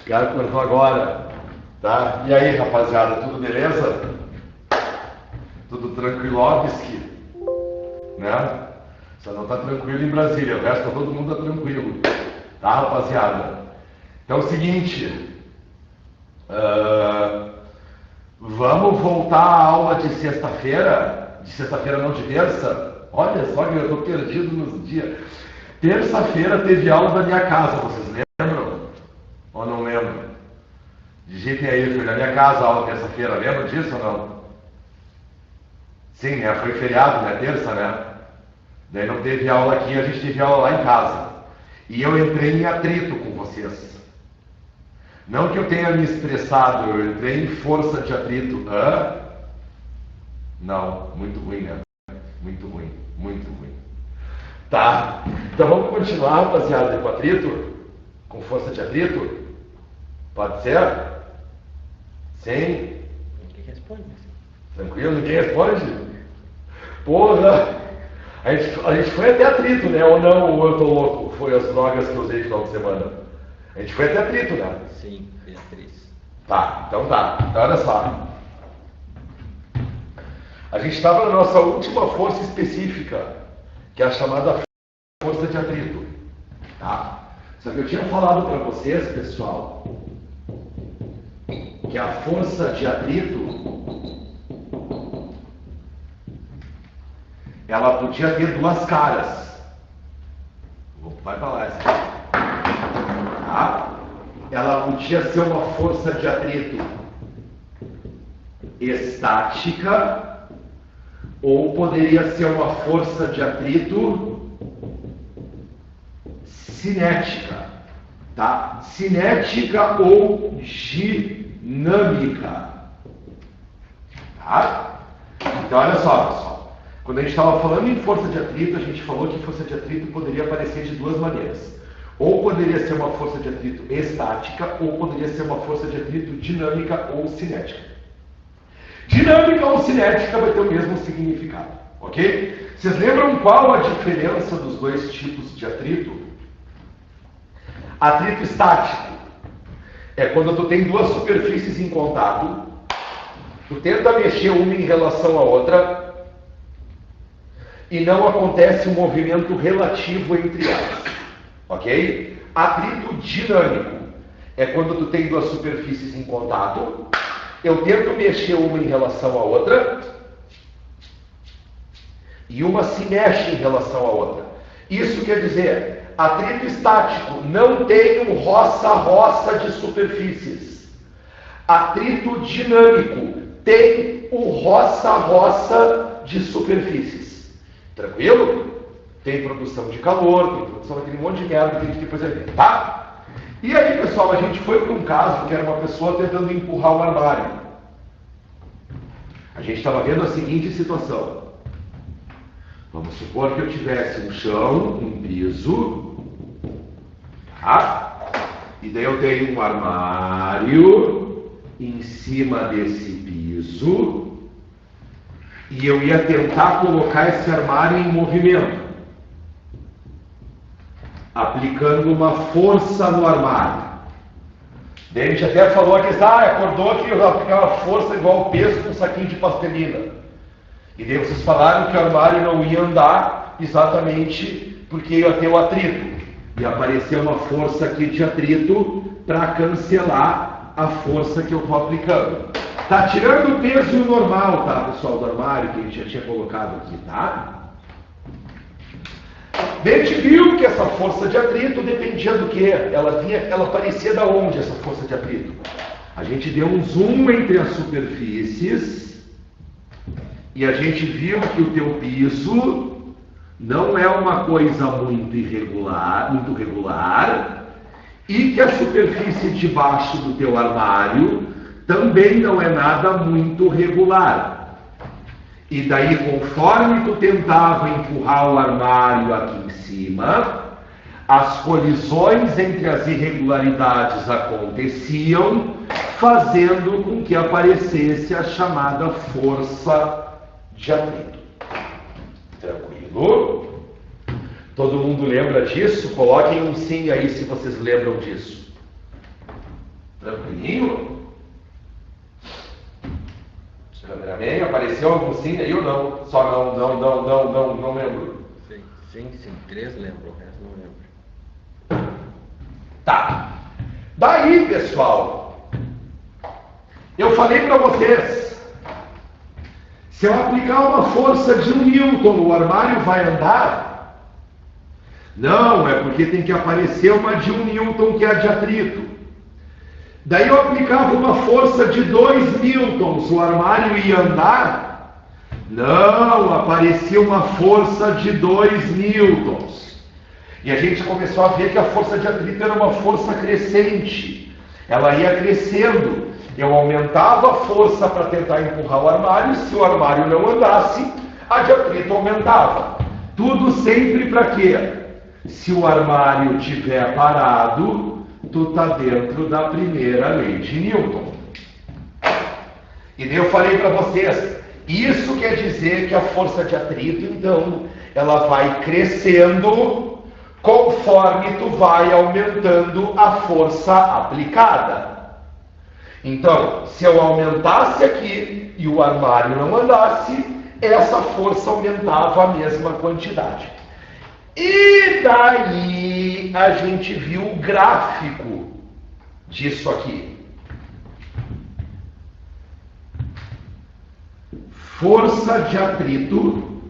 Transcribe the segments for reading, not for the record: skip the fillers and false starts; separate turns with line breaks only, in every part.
cara acordou agora, tá? E aí, rapaziada, tudo beleza? Tudo tranquilovski, né? Só não tá tranquilo em Brasília, o resto todo mundo tá tranquilo, tá, rapaziada? Então é o seguinte, vamos voltar à aula de sexta-feira não, de terça. Olha só que eu tô perdido nos dias. Terça-feira teve aula da minha casa, vocês lembram? Ou não lembram? Digitem aí, foi na minha casa a aula terça-feira, lembra disso ou não? Sim, né? Foi feriado, né? Terça, né? Daí não teve aula aqui, a gente teve aula lá em casa. E eu entrei em atrito com vocês. Não que eu tenha me expressado, eu entrei em força de atrito. Hã? Não, muito ruim, né? Muito ruim, muito ruim. Tá, então vamos continuar, rapaziada, com atrito? Com força de atrito? Pode ser? Sim?
Ninguém responde.
Tranquilo? Ninguém responde? Porra! A gente foi até atrito, né? Ou não, ou eu tô louco? Foi as drogas que eu usei no final de semana. A gente foi até atrito, né?
Sim, Beatriz.
Tá, então tá. Então olha só. A gente estava na nossa última força específica, que é a chamada força de atrito. Tá? Só que eu tinha falado para vocês, pessoal, que a força de atrito ela podia ter duas caras. Vai para lá essa. Tá? Ela podia ser uma força de atrito estática ou poderia ser uma força de atrito cinética, tá? Cinética ou dinâmica, tá? Então olha só, pessoal. Quando a gente estava falando em força de atrito, a gente falou que força de atrito poderia aparecer de duas maneiras. Ou poderia ser uma força de atrito estática, ou poderia ser uma força de atrito dinâmica ou cinética. Dinâmica ou cinética vai ter o mesmo significado, ok? Vocês lembram qual a diferença dos dois tipos de atrito? Atrito estático é quando tu tem duas superfícies em contato, tu tenta mexer uma em relação à outra e não acontece um movimento relativo entre elas, ok? Atrito dinâmico é quando tu tem duas superfícies em contato, eu tento mexer uma em relação à outra e uma se mexe em relação à outra. Isso quer dizer, atrito estático não tem um roça-roça de superfícies. Atrito dinâmico tem o roça-roça de superfícies. Tranquilo? Tem produção de calor, tem produção daquele monte de merda que a gente depois vai ver, tá? E aí, pessoal, a gente foi para um caso que era uma pessoa tentando empurrar o armário. A gente estava vendo a seguinte situação. Vamos supor que eu tivesse um chão, um piso, tá? E daí eu tenho um armário em cima desse piso e eu ia tentar colocar esse armário em movimento, aplicando uma força no armário. Daí a gente até falou aqui, acordou que eu aplicava força igual o peso com um saquinho de pastelina. E daí vocês falaram que o armário não ia andar exatamente porque ia ter o atrito. E apareceu uma força aqui de atrito para cancelar a força que eu estou aplicando. Tá tirando o peso normal, tá, pessoal, do armário que a gente já tinha colocado aqui, tá? A gente viu que essa força de atrito dependia do quê? Ela aparecia da onde, essa força de atrito? A gente deu um zoom entre as superfícies e a gente viu que o teu piso não é uma coisa muito regular, e que a superfície de baixo do teu armário também não é nada muito regular. E daí, conforme tu tentava empurrar o armário aqui em cima, as colisões entre as irregularidades aconteciam, fazendo com que aparecesse a chamada força de atrito. Tranquilo? Todo mundo lembra disso? Coloquem um sim aí se vocês lembram disso. Tranquilinho? Cameraman, apareceu algum sim aí ou não? Só não lembro.
Sim, 3 lembro, o resto não lembro.
Tá. Daí, pessoal, eu falei para vocês, se eu aplicar uma força de 1 Newton, o armário vai andar? Não, é porque tem que aparecer uma de 1 Newton que é a de atrito. Daí eu aplicava uma força de 2 newtons, o armário ia andar? Não, aparecia uma força de 2 newtons. E a gente começou a ver que a força de atrito era uma força crescente. Ela ia crescendo. Eu aumentava a força para tentar empurrar o armário. Se o armário não andasse, a de atrito aumentava. Tudo sempre para quê? Se o armário estiver parado, tu está dentro da primeira lei de Newton. E daí eu falei para vocês, isso quer dizer que a força de atrito, então, ela vai crescendo conforme tu vai aumentando a força aplicada. Então, se eu aumentasse aqui e o armário não andasse, essa força aumentava a mesma quantidade. E daí a gente viu o gráfico disso aqui. Força de atrito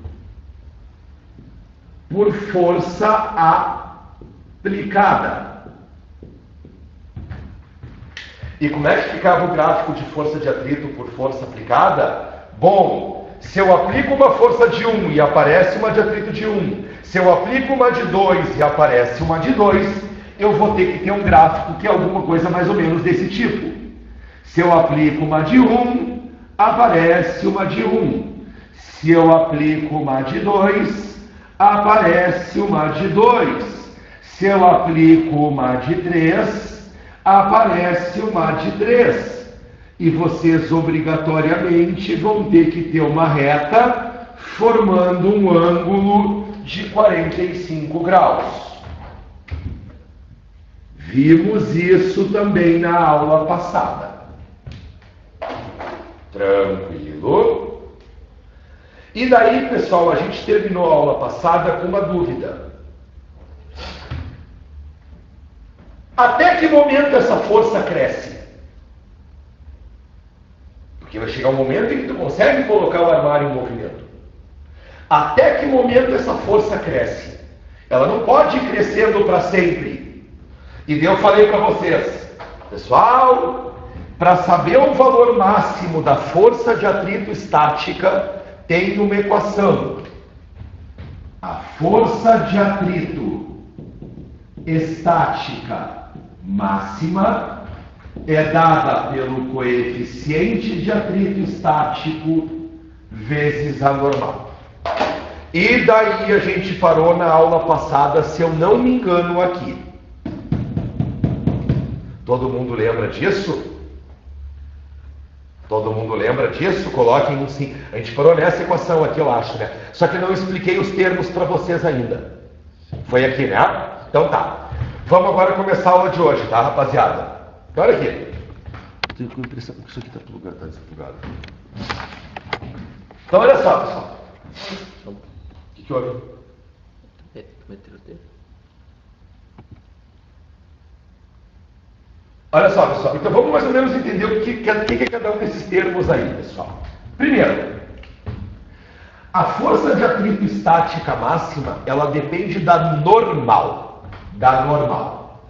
por força aplicada. E como é que ficava o gráfico de força de atrito por força aplicada? Bom, se eu aplico uma força de 1 e aparece uma de atrito de 1, se eu aplico uma de 2 e aparece uma de 2, eu vou ter que ter um gráfico que é alguma coisa mais ou menos desse tipo. Se eu aplico uma de 1, aparece uma de 1. Se eu aplico uma de 2, aparece uma de 2. Se eu aplico uma de 3, aparece uma de 3. E vocês obrigatoriamente vão ter que ter uma reta formando um ângulo de 45 graus. Vimos isso também na aula passada. Tranquilo? E daí, pessoal, a gente terminou a aula passada com uma dúvida. Até que momento essa força cresce? Porque vai chegar um momento em que tu consegue colocar o armário em movimento. Até que momento essa força cresce? Ela não pode ir crescendo para sempre. E daí eu falei para vocês, pessoal, para saber o valor máximo da força de atrito estática, tem uma equação. A força de atrito estática máxima é dada pelo coeficiente de atrito estático vezes a normal. E daí a gente parou na aula passada, se eu não me engano, aqui. Todo mundo lembra disso? Todo mundo lembra disso? Coloquem um sim. A gente parou nessa equação aqui, eu acho, né? Só que não expliquei os termos para vocês ainda. Foi aqui, né? Então tá. Vamos agora começar a aula de hoje, tá, rapaziada? Então, olha aqui. Tenho a impressão que isso aqui tá plugado, tá desplugado. Então, olha só, pessoal. O que houve? Olha só, pessoal. Então, vamos mais ou menos entender o que é cada um desses termos aí, pessoal. Primeiro, a força de atrito estática máxima, ela depende da normal. Da normal.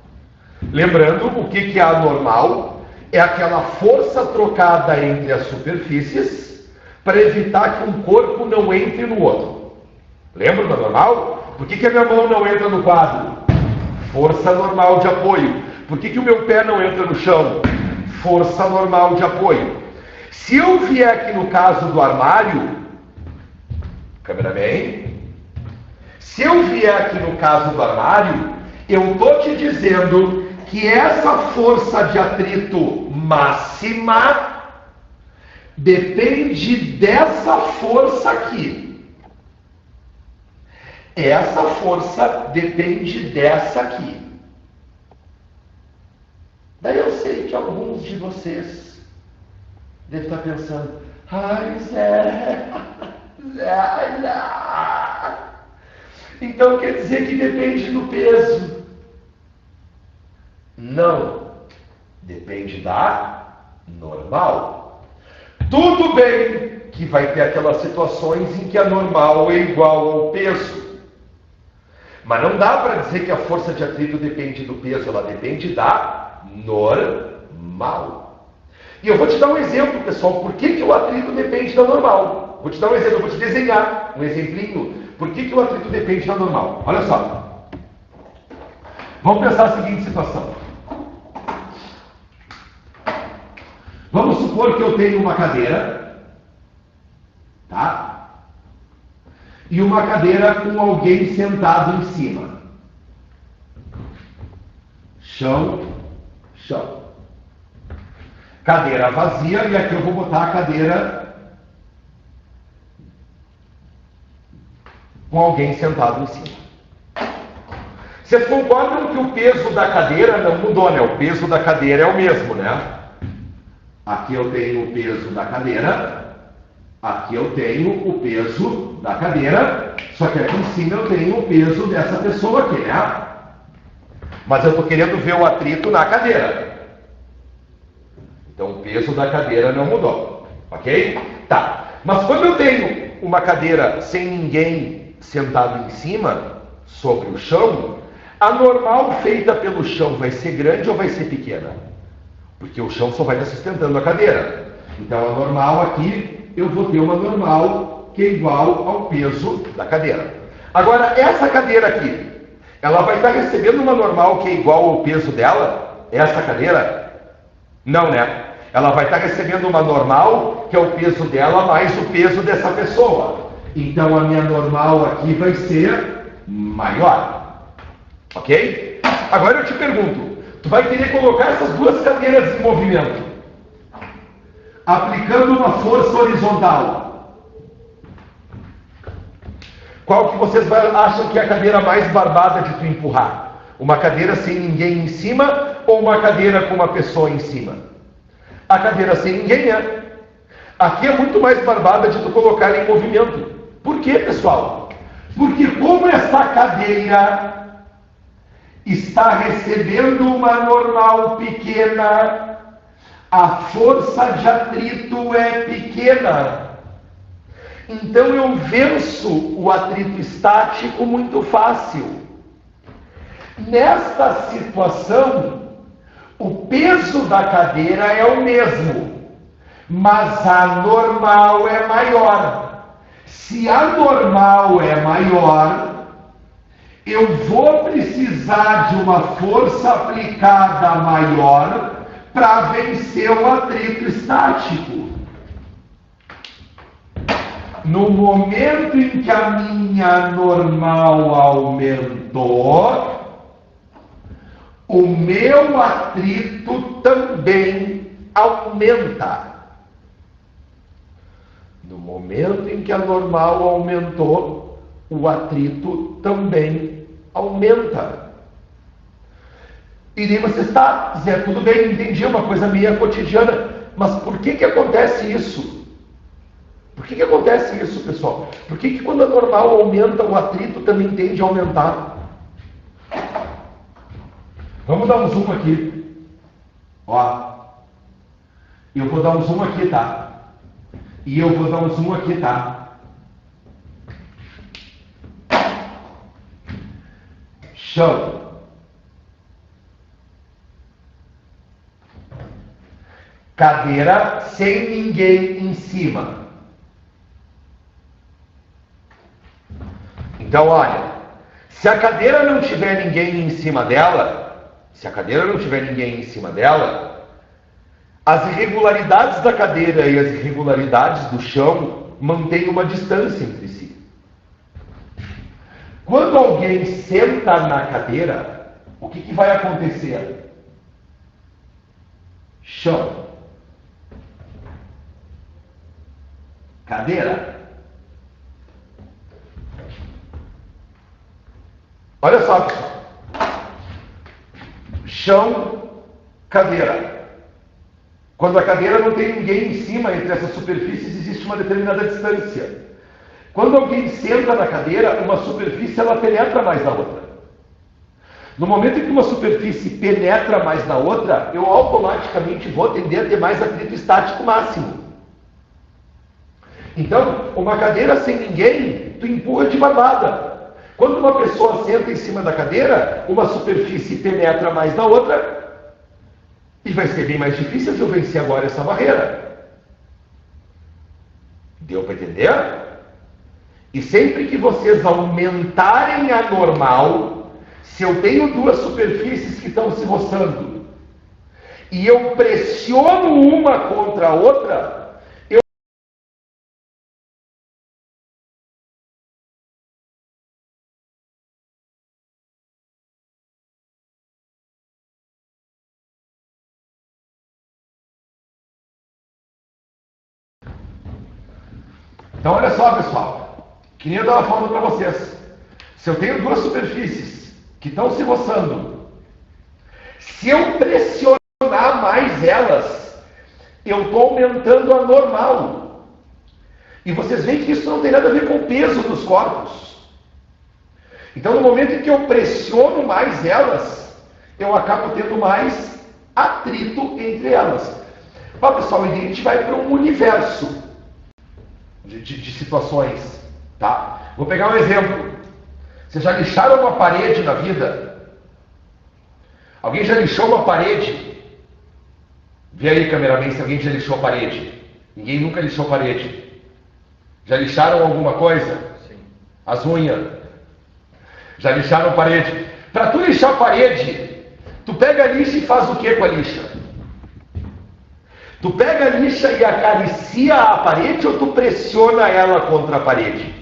Lembrando, o que é a normal? É aquela força trocada entre as superfícies para evitar que um corpo não entre no outro. Lembra da normal? Por que a minha mão não entra no quadro? Força normal de apoio. Por que o meu pé não entra no chão? Força normal de apoio. Se eu vier aqui no caso do armário, cameraman, se eu vier aqui no caso do armário, eu estou te dizendo que essa força de atrito máxima depende dessa força aqui. Essa força depende dessa aqui. Daí eu sei que alguns de vocês devem estar pensando, ai, Zé, então quer dizer que depende do peso. Não, depende da normal. Tudo bem que vai ter aquelas situações em que a normal é igual ao peso. Mas não dá para dizer que a força de atrito depende do peso, ela depende da normal. E eu vou te dar um exemplo, pessoal, por que o atrito depende da normal. Vou te dar um exemplo, eu vou te desenhar um exemplinho. Por que o atrito depende da normal? Olha só. Vamos pensar a seguinte situação. Vamos supor que eu tenho uma cadeira, tá? E uma cadeira com alguém sentado em cima. Chão, chão. Cadeira vazia, e aqui eu vou botar a cadeira com alguém sentado em cima. Vocês concordam que o peso da cadeira não mudou, né? O peso da cadeira é o mesmo, né? Aqui eu tenho o peso da cadeira, aqui eu tenho o peso da cadeira, só que aqui em cima eu tenho o peso dessa pessoa aqui, né? Mas eu estou querendo ver o atrito na cadeira. Então o peso da cadeira não mudou, ok? Tá, mas quando eu tenho uma cadeira sem ninguém sentado em cima, sobre o chão, a normal feita pelo chão vai ser grande ou vai ser pequena? Porque o chão só vai estar sustentando a cadeira. Então a normal aqui, eu vou ter uma normal que é igual ao peso da cadeira. Agora, essa cadeira aqui, ela vai estar recebendo uma normal que é igual ao peso dela? Essa cadeira? Não, né? Ela vai estar recebendo uma normal que é o peso dela mais o peso dessa pessoa. Então a minha normal aqui vai ser maior. Ok? Agora eu te pergunto, tu vai querer colocar essas duas cadeiras em movimento, aplicando uma força horizontal. Qual que vocês acham que é a cadeira mais barbada de tu empurrar? Uma cadeira sem ninguém em cima ou uma cadeira com uma pessoa em cima? A cadeira sem ninguém é. Aqui é muito mais barbada de tu colocar em movimento. Por quê, pessoal? Porque como essa cadeira está recebendo uma normal pequena, a força de atrito é pequena. Então eu venço o atrito estático muito fácil. Nesta situação, o peso da cadeira é o mesmo, mas a normal é maior. Se a normal é maior, eu vou precisar de uma força aplicada maior para vencer o atrito estático. No momento em que a minha normal aumentou, o meu atrito também aumenta. No momento em que a normal aumentou, o atrito também aumenta. E daí você está, Zé, tudo bem, entendi, uma coisa meio cotidiana, mas por que acontece isso? Por que acontece isso, pessoal? Por que quando a normal aumenta, o atrito também tende a aumentar? Vamos dar um zoom aqui. Ó. Eu vou dar um zoom aqui, tá? E eu vou dar um zoom aqui, tá? Chão. Cadeira sem ninguém em cima. Então, olha, se a cadeira não tiver ninguém em cima dela, as irregularidades da cadeira e as irregularidades do chão mantêm uma distância entre si. Quando alguém senta na cadeira, o que vai acontecer? Chão. Cadeira. Olha só, pessoal. Chão, cadeira. Quando a cadeira não tem ninguém em cima, entre essas superfícies existe uma determinada distância. Quando alguém senta na cadeira, uma superfície ela penetra mais na outra. No momento em que uma superfície penetra mais na outra, eu automaticamente vou tender a ter mais atrito estático máximo. Então, uma cadeira sem ninguém, tu empurra de babada. Quando uma pessoa senta em cima da cadeira, uma superfície penetra mais na outra, e vai ser bem mais difícil de eu vencer agora essa barreira. Deu para entender? E sempre que vocês aumentarem a normal, se eu tenho duas superfícies que estão se roçando, e eu pressiono uma contra a outra, então olha só, pessoal, que nem eu estava falando para vocês, se eu tenho duas superfícies que estão se roçando, se eu pressionar mais elas, eu estou aumentando a normal. E vocês veem que isso não tem nada a ver com o peso dos corpos. Então no momento em que eu pressiono mais elas, eu acabo tendo mais atrito entre elas. Bom, pessoal, e a gente vai para um universo de situações, tá? Vou pegar um exemplo. Vocês já lixaram uma parede na vida? Alguém já lixou uma parede? Vê aí, cameraman, se alguém já lixou a parede. Ninguém nunca lixou a parede. Já lixaram alguma coisa?
Sim.
As unhas. Já lixaram a parede. Para tu lixar a parede, tu pega a lixa e faz o que com a lixa? Tu pega a lixa e acaricia a parede ou tu pressiona ela contra a parede?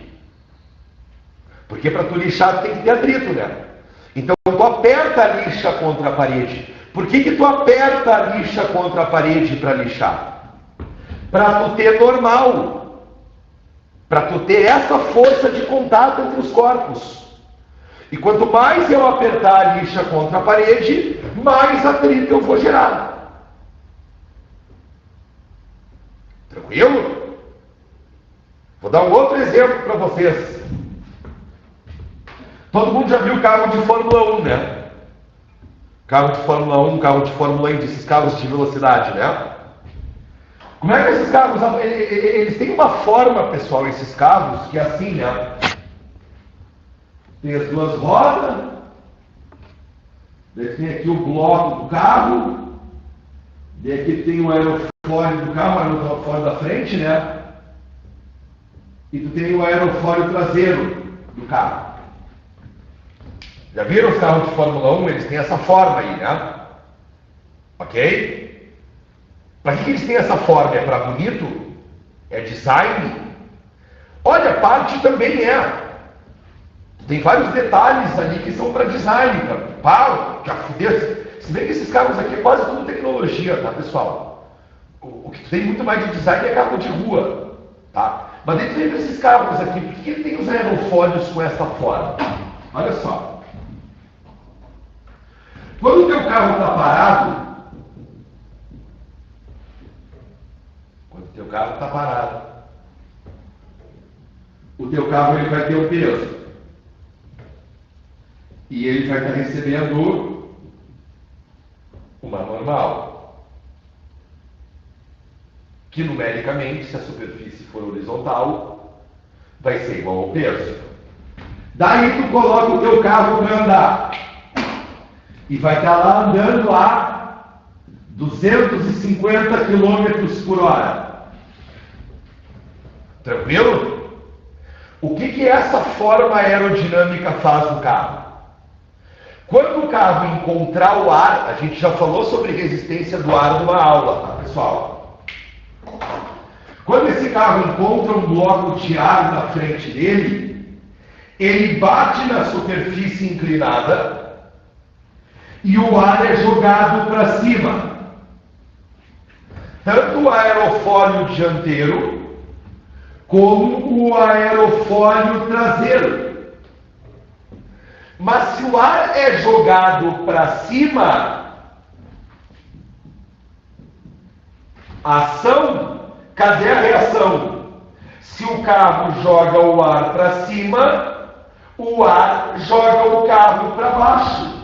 Porque para tu lixar tem que ter atrito, né? Então tu aperta a lixa contra a parede. Por que tu aperta a lixa contra a parede para lixar? Para tu ter normal. Para tu ter essa força de contato entre os corpos. E quanto mais eu apertar a lixa contra a parede, mais atrito eu vou gerar. Tranquilo? Vou dar um outro exemplo para vocês. Todo mundo já viu carro de Fórmula 1, né? Carro de Fórmula 1, carro de Fórmula E, esses carros de velocidade, né? Como é que esses carros, eles têm uma forma, pessoal, esses carros, que é assim, né? Tem as duas rodas, daí tem aqui o bloco do carro, daí aqui tem o aerofólio do carro, o aerofólio da frente, né? E tu tem o aerofólio traseiro do carro. Já viram os carros de Fórmula 1? Eles têm essa forma aí, né? Ok? Para que eles têm essa forma? É para bonito? É design? Olha, parte também é. Tem vários detalhes ali que são para design, para já fudeu. Se bem que esses carros aqui é quase tudo tecnologia, tá, pessoal? O que tem muito mais de design é carro de rua, tá? Mas dentro desses carros aqui, por que ele tem os aerofólios com essa forma? Olha só. Quando o teu carro está parado, o teu carro ele vai ter um peso. E ele vai estar recebendo uma normal. Que numericamente, se a superfície for horizontal, vai ser igual ao peso. Daí tu coloca o teu carro para andar. E vai estar lá andando a 250 km por hora. Tranquilo? O que essa forma aerodinâmica faz no carro? Quando o carro encontrar o ar, a gente já falou sobre resistência do ar numa aula, tá, pessoal? Quando esse carro encontra um bloco de ar na frente dele, ele bate na superfície inclinada e o ar é jogado para cima. Tanto o aerofólio dianteiro como o aerofólio traseiro. Mas se o ar é jogado para cima, Ação, cadê a reação? Se o carro joga o ar para cima, o ar joga o carro para baixo.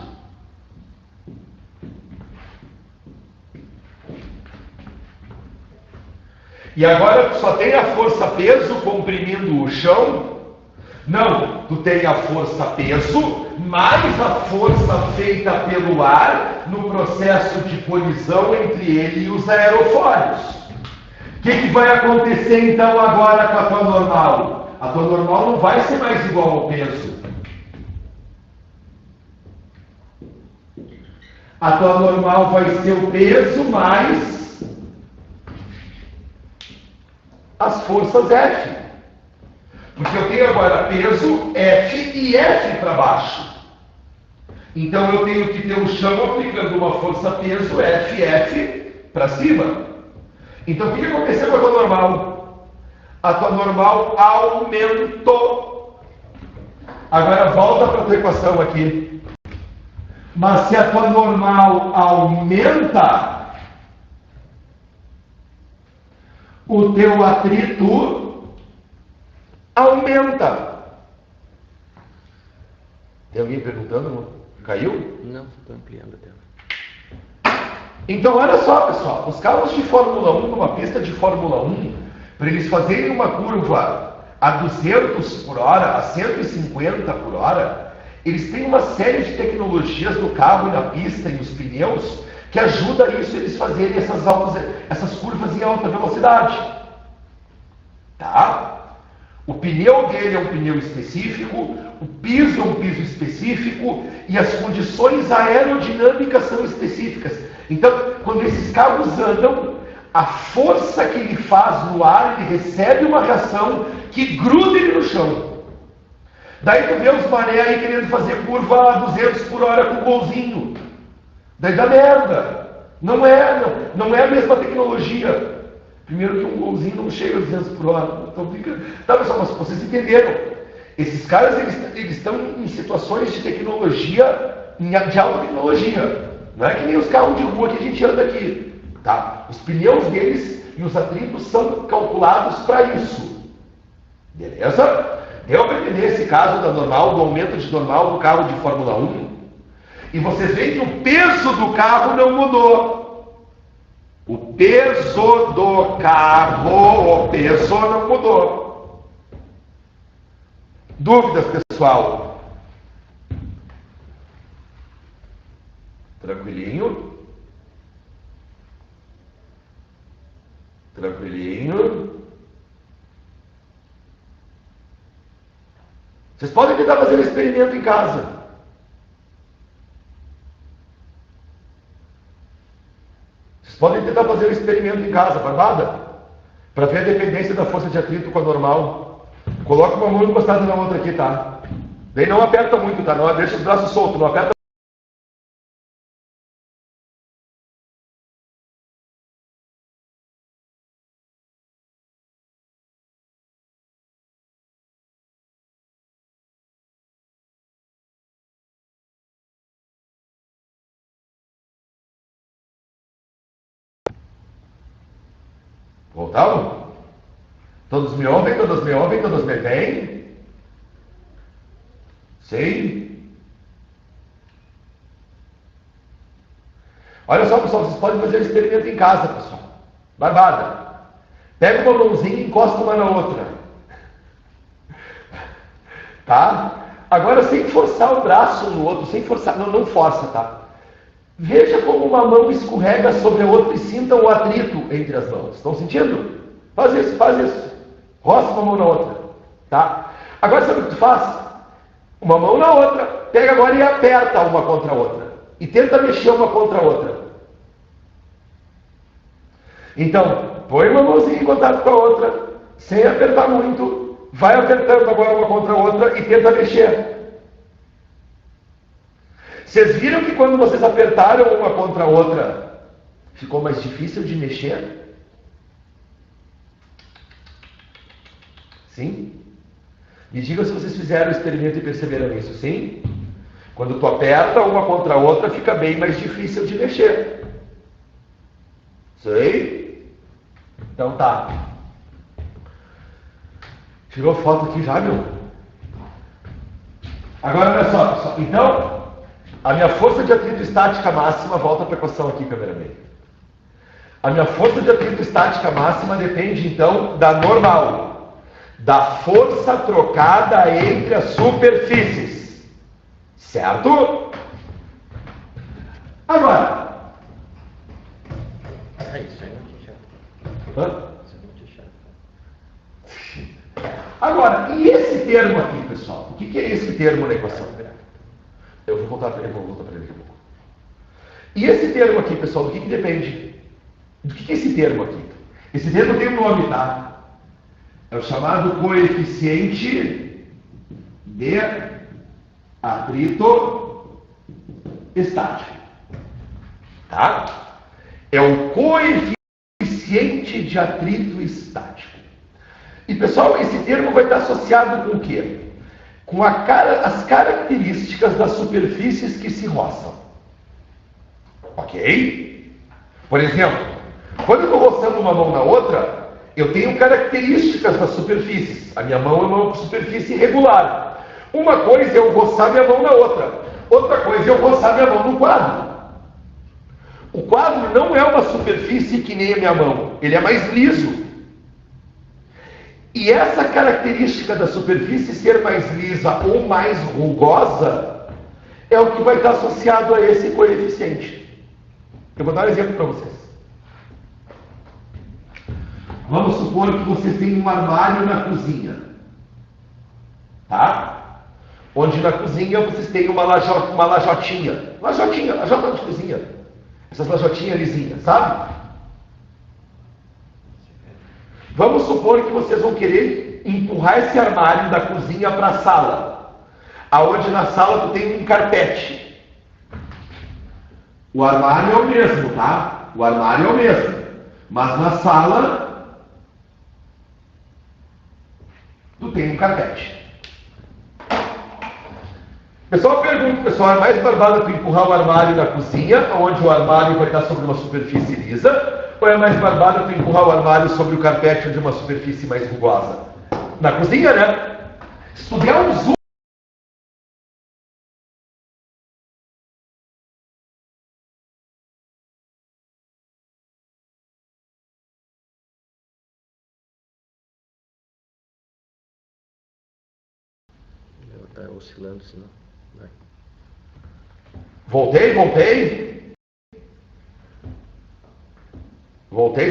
E agora tu só tem a força-peso comprimindo o chão? Não, tu tem a força-peso mais a força feita pelo ar no processo de colisão entre ele e os aerofólios. O que vai acontecer então agora com a tua normal? A tua normal não vai ser mais igual ao peso. A tua normal vai ser o peso mais as forças F. Porque eu tenho agora peso F e F para baixo. Então eu tenho que ter o chão aplicando uma força peso F para cima. Então o que aconteceu com a tua normal? A tua normal aumentou. Agora volta para a tua equação aqui. Mas se a tua normal aumenta, o teu atrito aumenta. Tem alguém perguntando? Caiu?
Não, estou ampliando a tela.
Então olha só, pessoal, os carros de Fórmula 1, numa pista de Fórmula 1, para eles fazerem uma curva a 200 por hora, a 150 por hora, eles têm uma série de tecnologias no carro e na pista e nos pneus que ajuda isso, eles fazerem essas curvas em alta velocidade. Tá? O pneu dele é um pneu específico, o piso é um piso específico e as condições aerodinâmicas são específicas. Então, quando esses carros andam, a força que ele faz no ar, ele recebe uma reação que gruda ele no chão. Daí tu vê os mané aí querendo fazer curva a 200 por hora com golzinho. Daí dá merda. Não é a mesma tecnologia. Primeiro que um golzinho não chega a 200 por hora. Estou brincando. Tá, pessoal, mas vocês entenderam. Esses caras, eles estão em situações de tecnologia, de alta tecnologia. Não é que nem os carros de rua que a gente anda aqui. Tá? Os pneus deles e os atritos são calculados para isso. Beleza? Deu para entender esse caso da normal, do aumento de normal do carro de Fórmula 1? E vocês veem que o peso do carro não mudou. O peso do carro, o peso não mudou. Dúvidas, pessoal? Tranquilinho? Tranquilinho? Vocês podem tentar fazer um experimento em casa. Vocês podem tentar fazer um experimento em casa, barbada? Para ver a dependência da força de atrito com a normal. Coloca uma mão encostada na outra aqui, tá? Daí não aperta muito, tá? Não, deixa os braços soltos, não aperta. Voltamos? Todos me ouvem? Todos me ouvem? Todos me veem? Sim? Olha só, pessoal, vocês podem fazer um experimento em casa, pessoal. Barbada. Pega uma mãozinha e encosta uma na outra. Tá? Agora, sem forçar o braço no outro, sem forçar, não força, tá? Veja como uma mão escorrega sobre a outra e sinta o atrito entre as mãos. Estão sentindo? Faz isso, faz isso. Roça uma mão na outra. Tá? Agora sabe o que tu faz? Uma mão na outra, pega agora e aperta uma contra a outra. E tenta mexer uma contra a outra. Então, põe uma mãozinha em contato com a outra, sem apertar muito. Vai apertando agora uma contra a outra e tenta mexer. Vocês viram que quando vocês apertaram uma contra a outra, ficou mais difícil de mexer? Sim? Me digam se vocês fizeram o experimento e perceberam isso, sim? Quando tu aperta uma contra a outra, fica bem mais difícil de mexer. Sei? Então tá. Tirou foto aqui já, meu? Agora olha só, pessoal. Então, a minha força de atrito estática máxima, volta para a equação aqui, cameraman. A minha força de atrito estática máxima depende, então, da normal, da força trocada entre as superfícies. Certo? Agora.
Isso é muito chato.
Hã?
Isso é muito chato.
Agora, e esse termo aqui, pessoal? O que é esse termo na equação? Eu vou voltar para ele daqui a pouco. E esse termo aqui, pessoal, do que depende? Do que é esse termo aqui? Esse termo tem um nome, tá? É o chamado coeficiente de atrito estático. Tá? É o coeficiente de atrito estático. E, pessoal, esse termo vai estar associado com o quê? Com as características das superfícies que se roçam. Ok? Por exemplo, quando eu estou roçando uma mão na outra, eu tenho características das superfícies. A minha mão é uma superfície irregular. Uma coisa é eu roçar minha mão na outra. Outra coisa é eu roçar minha mão no quadro. O quadro não é uma superfície que nem a minha mão. Ele é mais liso. E essa característica da superfície ser mais lisa ou mais rugosa é o que vai estar associado a esse coeficiente. Eu vou dar um exemplo para vocês. Vamos supor que vocês têm um armário na cozinha. Tá? Onde na cozinha vocês têm uma lajotinha. Lajota de cozinha. Essas lajotinhas lisinhas, sabe? Vamos supor que vocês vão querer empurrar esse armário da cozinha para a sala, aonde na sala tu tem um carpete. O armário é o mesmo, tá? O armário é o mesmo, mas na sala tu tem um carpete. Pessoal, pergunta, pessoal, é mais barbado tu empurrar o armário da cozinha, onde o armário vai estar sobre uma superfície lisa? Ou é mais barbado tu empurrar o armário sobre o carpete de uma superfície mais rugosa? Na cozinha, né? Se tu der um zoom...
Está oscilando, senão vai.
Voltei,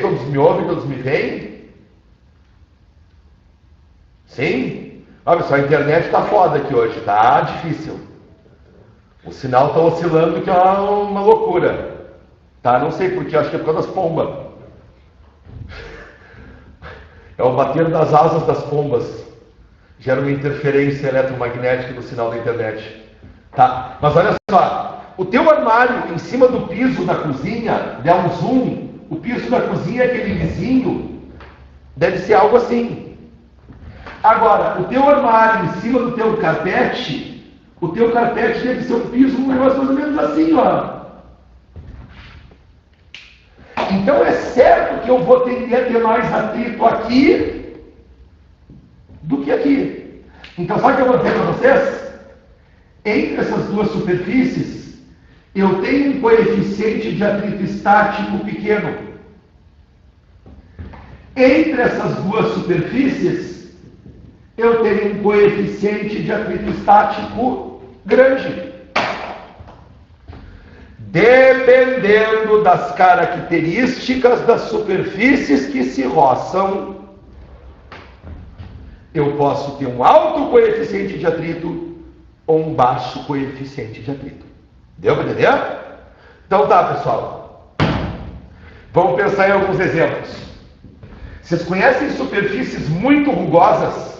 todos me ouvem, todos me veem? Sim? Ah, pessoal, a internet tá foda aqui hoje, tá difícil. O sinal tá oscilando, que é uma loucura. Tá? Não sei porquê, acho que é por causa das pombas. É o bater das asas das pombas. Gera uma interferência eletromagnética no sinal da internet. Tá? Mas olha só, o teu armário em cima do piso da cozinha, der um zoom, o piso da cozinha, aquele lisinho, deve ser algo assim. Agora, o teu armário em cima do teu carpete, o teu carpete deve ser um piso, um negócio mais ou menos assim, ó. Então é certo que eu vou tender a ter mais atrito aqui do que aqui. Então sabe o que eu vou dizer para vocês? Entre essas duas superfícies, eu tenho um coeficiente de atrito estático pequeno. Entre essas duas superfícies, eu tenho um coeficiente de atrito estático grande. Dependendo das características das superfícies que se roçam, eu posso ter um alto coeficiente de atrito ou um baixo coeficiente de atrito. Deu para entender? Então tá, pessoal. Vamos pensar em alguns exemplos. Vocês conhecem superfícies muito rugosas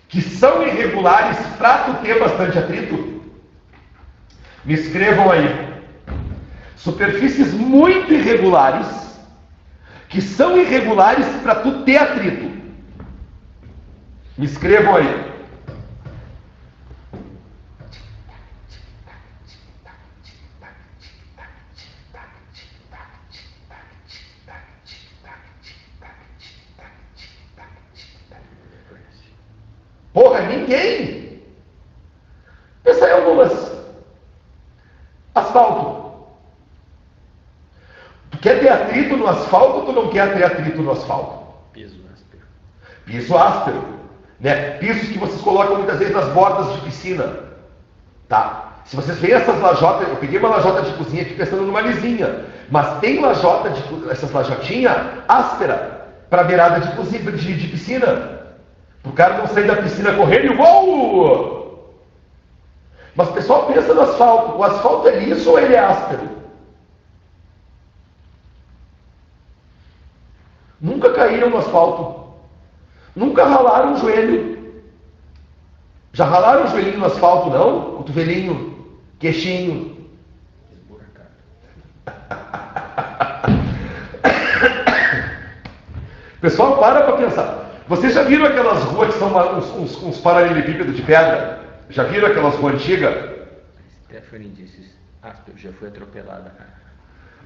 que são irregulares para tu ter bastante atrito? Me escrevam aí. Superfícies muito irregulares que são irregulares para tu ter atrito. Me escrevam aí. ninguém. Pensa em algumas. Asfalto. Tu quer ter atrito no asfalto ou tu não quer ter atrito no asfalto?
Piso áspero.
Piso áspero, né? Pisos que vocês colocam muitas vezes nas bordas de piscina, tá? Se vocês veem essas lajotas, eu peguei uma lajota de cozinha aqui pensando numa lisinha, mas tem lajota essas lajotinhas áspera para beirada de cozinha, de piscina, o cara não sair da piscina correndo e gol! Mas o pessoal pensa no asfalto. O asfalto é liso ou ele é áspero? Nunca caíram no asfalto. Nunca ralaram o joelho. Já ralaram o joelhinho no asfalto, não? Cotovelinho, queixinho.
Esburacado.
Pessoal, para pensar. Vocês já viram aquelas ruas que são uns paralelepípedos de pedra? Já viram aquelas ruas antigas?
Stephanie disse, áspero, já foi atropelada.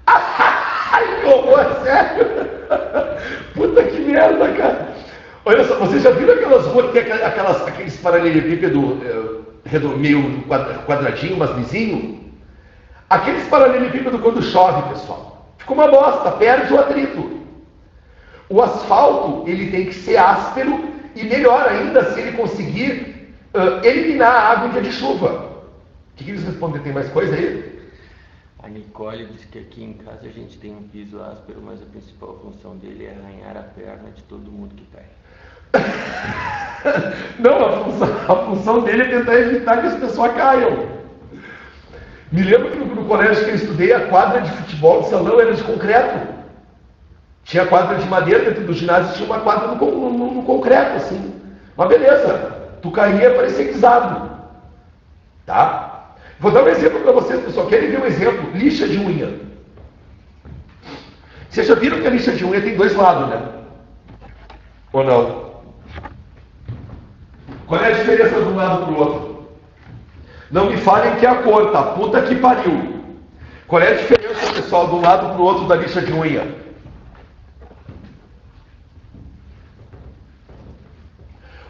Ai, que horror, sério? Puta que merda, cara. Olha só, vocês já viram aquelas ruas que tem aqueles paralelepípedos meio quadradinho, mas lisinho? Aqueles paralelepípedos quando chove, pessoal, fica uma bosta, perde o atrito. O asfalto, ele tem que ser áspero e melhor ainda se ele conseguir eliminar a água em dia de chuva. O que eles respondem? Tem mais coisa aí?
A Nicole disse que aqui em casa a gente tem um piso áspero, mas a principal função dele é arranhar a perna de todo mundo que cai.
Não, a função dele é tentar evitar que as pessoas caiam. Me lembro que no colégio que eu estudei, a quadra de futebol de salão era de concreto. Tinha quadra de madeira dentro do ginásio, tinha uma quadra no concreto, assim. Mas beleza, tu caía, parecia guisado. Tá? Vou dar um exemplo para vocês, pessoal. Querem ver um exemplo? Lixa de unha. Vocês já viram que a lixa de unha tem dois lados, né? Ou não? Qual é a diferença de um lado para o outro? Não me falem que é a cor, tá? Puta que pariu. Qual é a diferença, pessoal, de um lado para o outro da lixa de unha?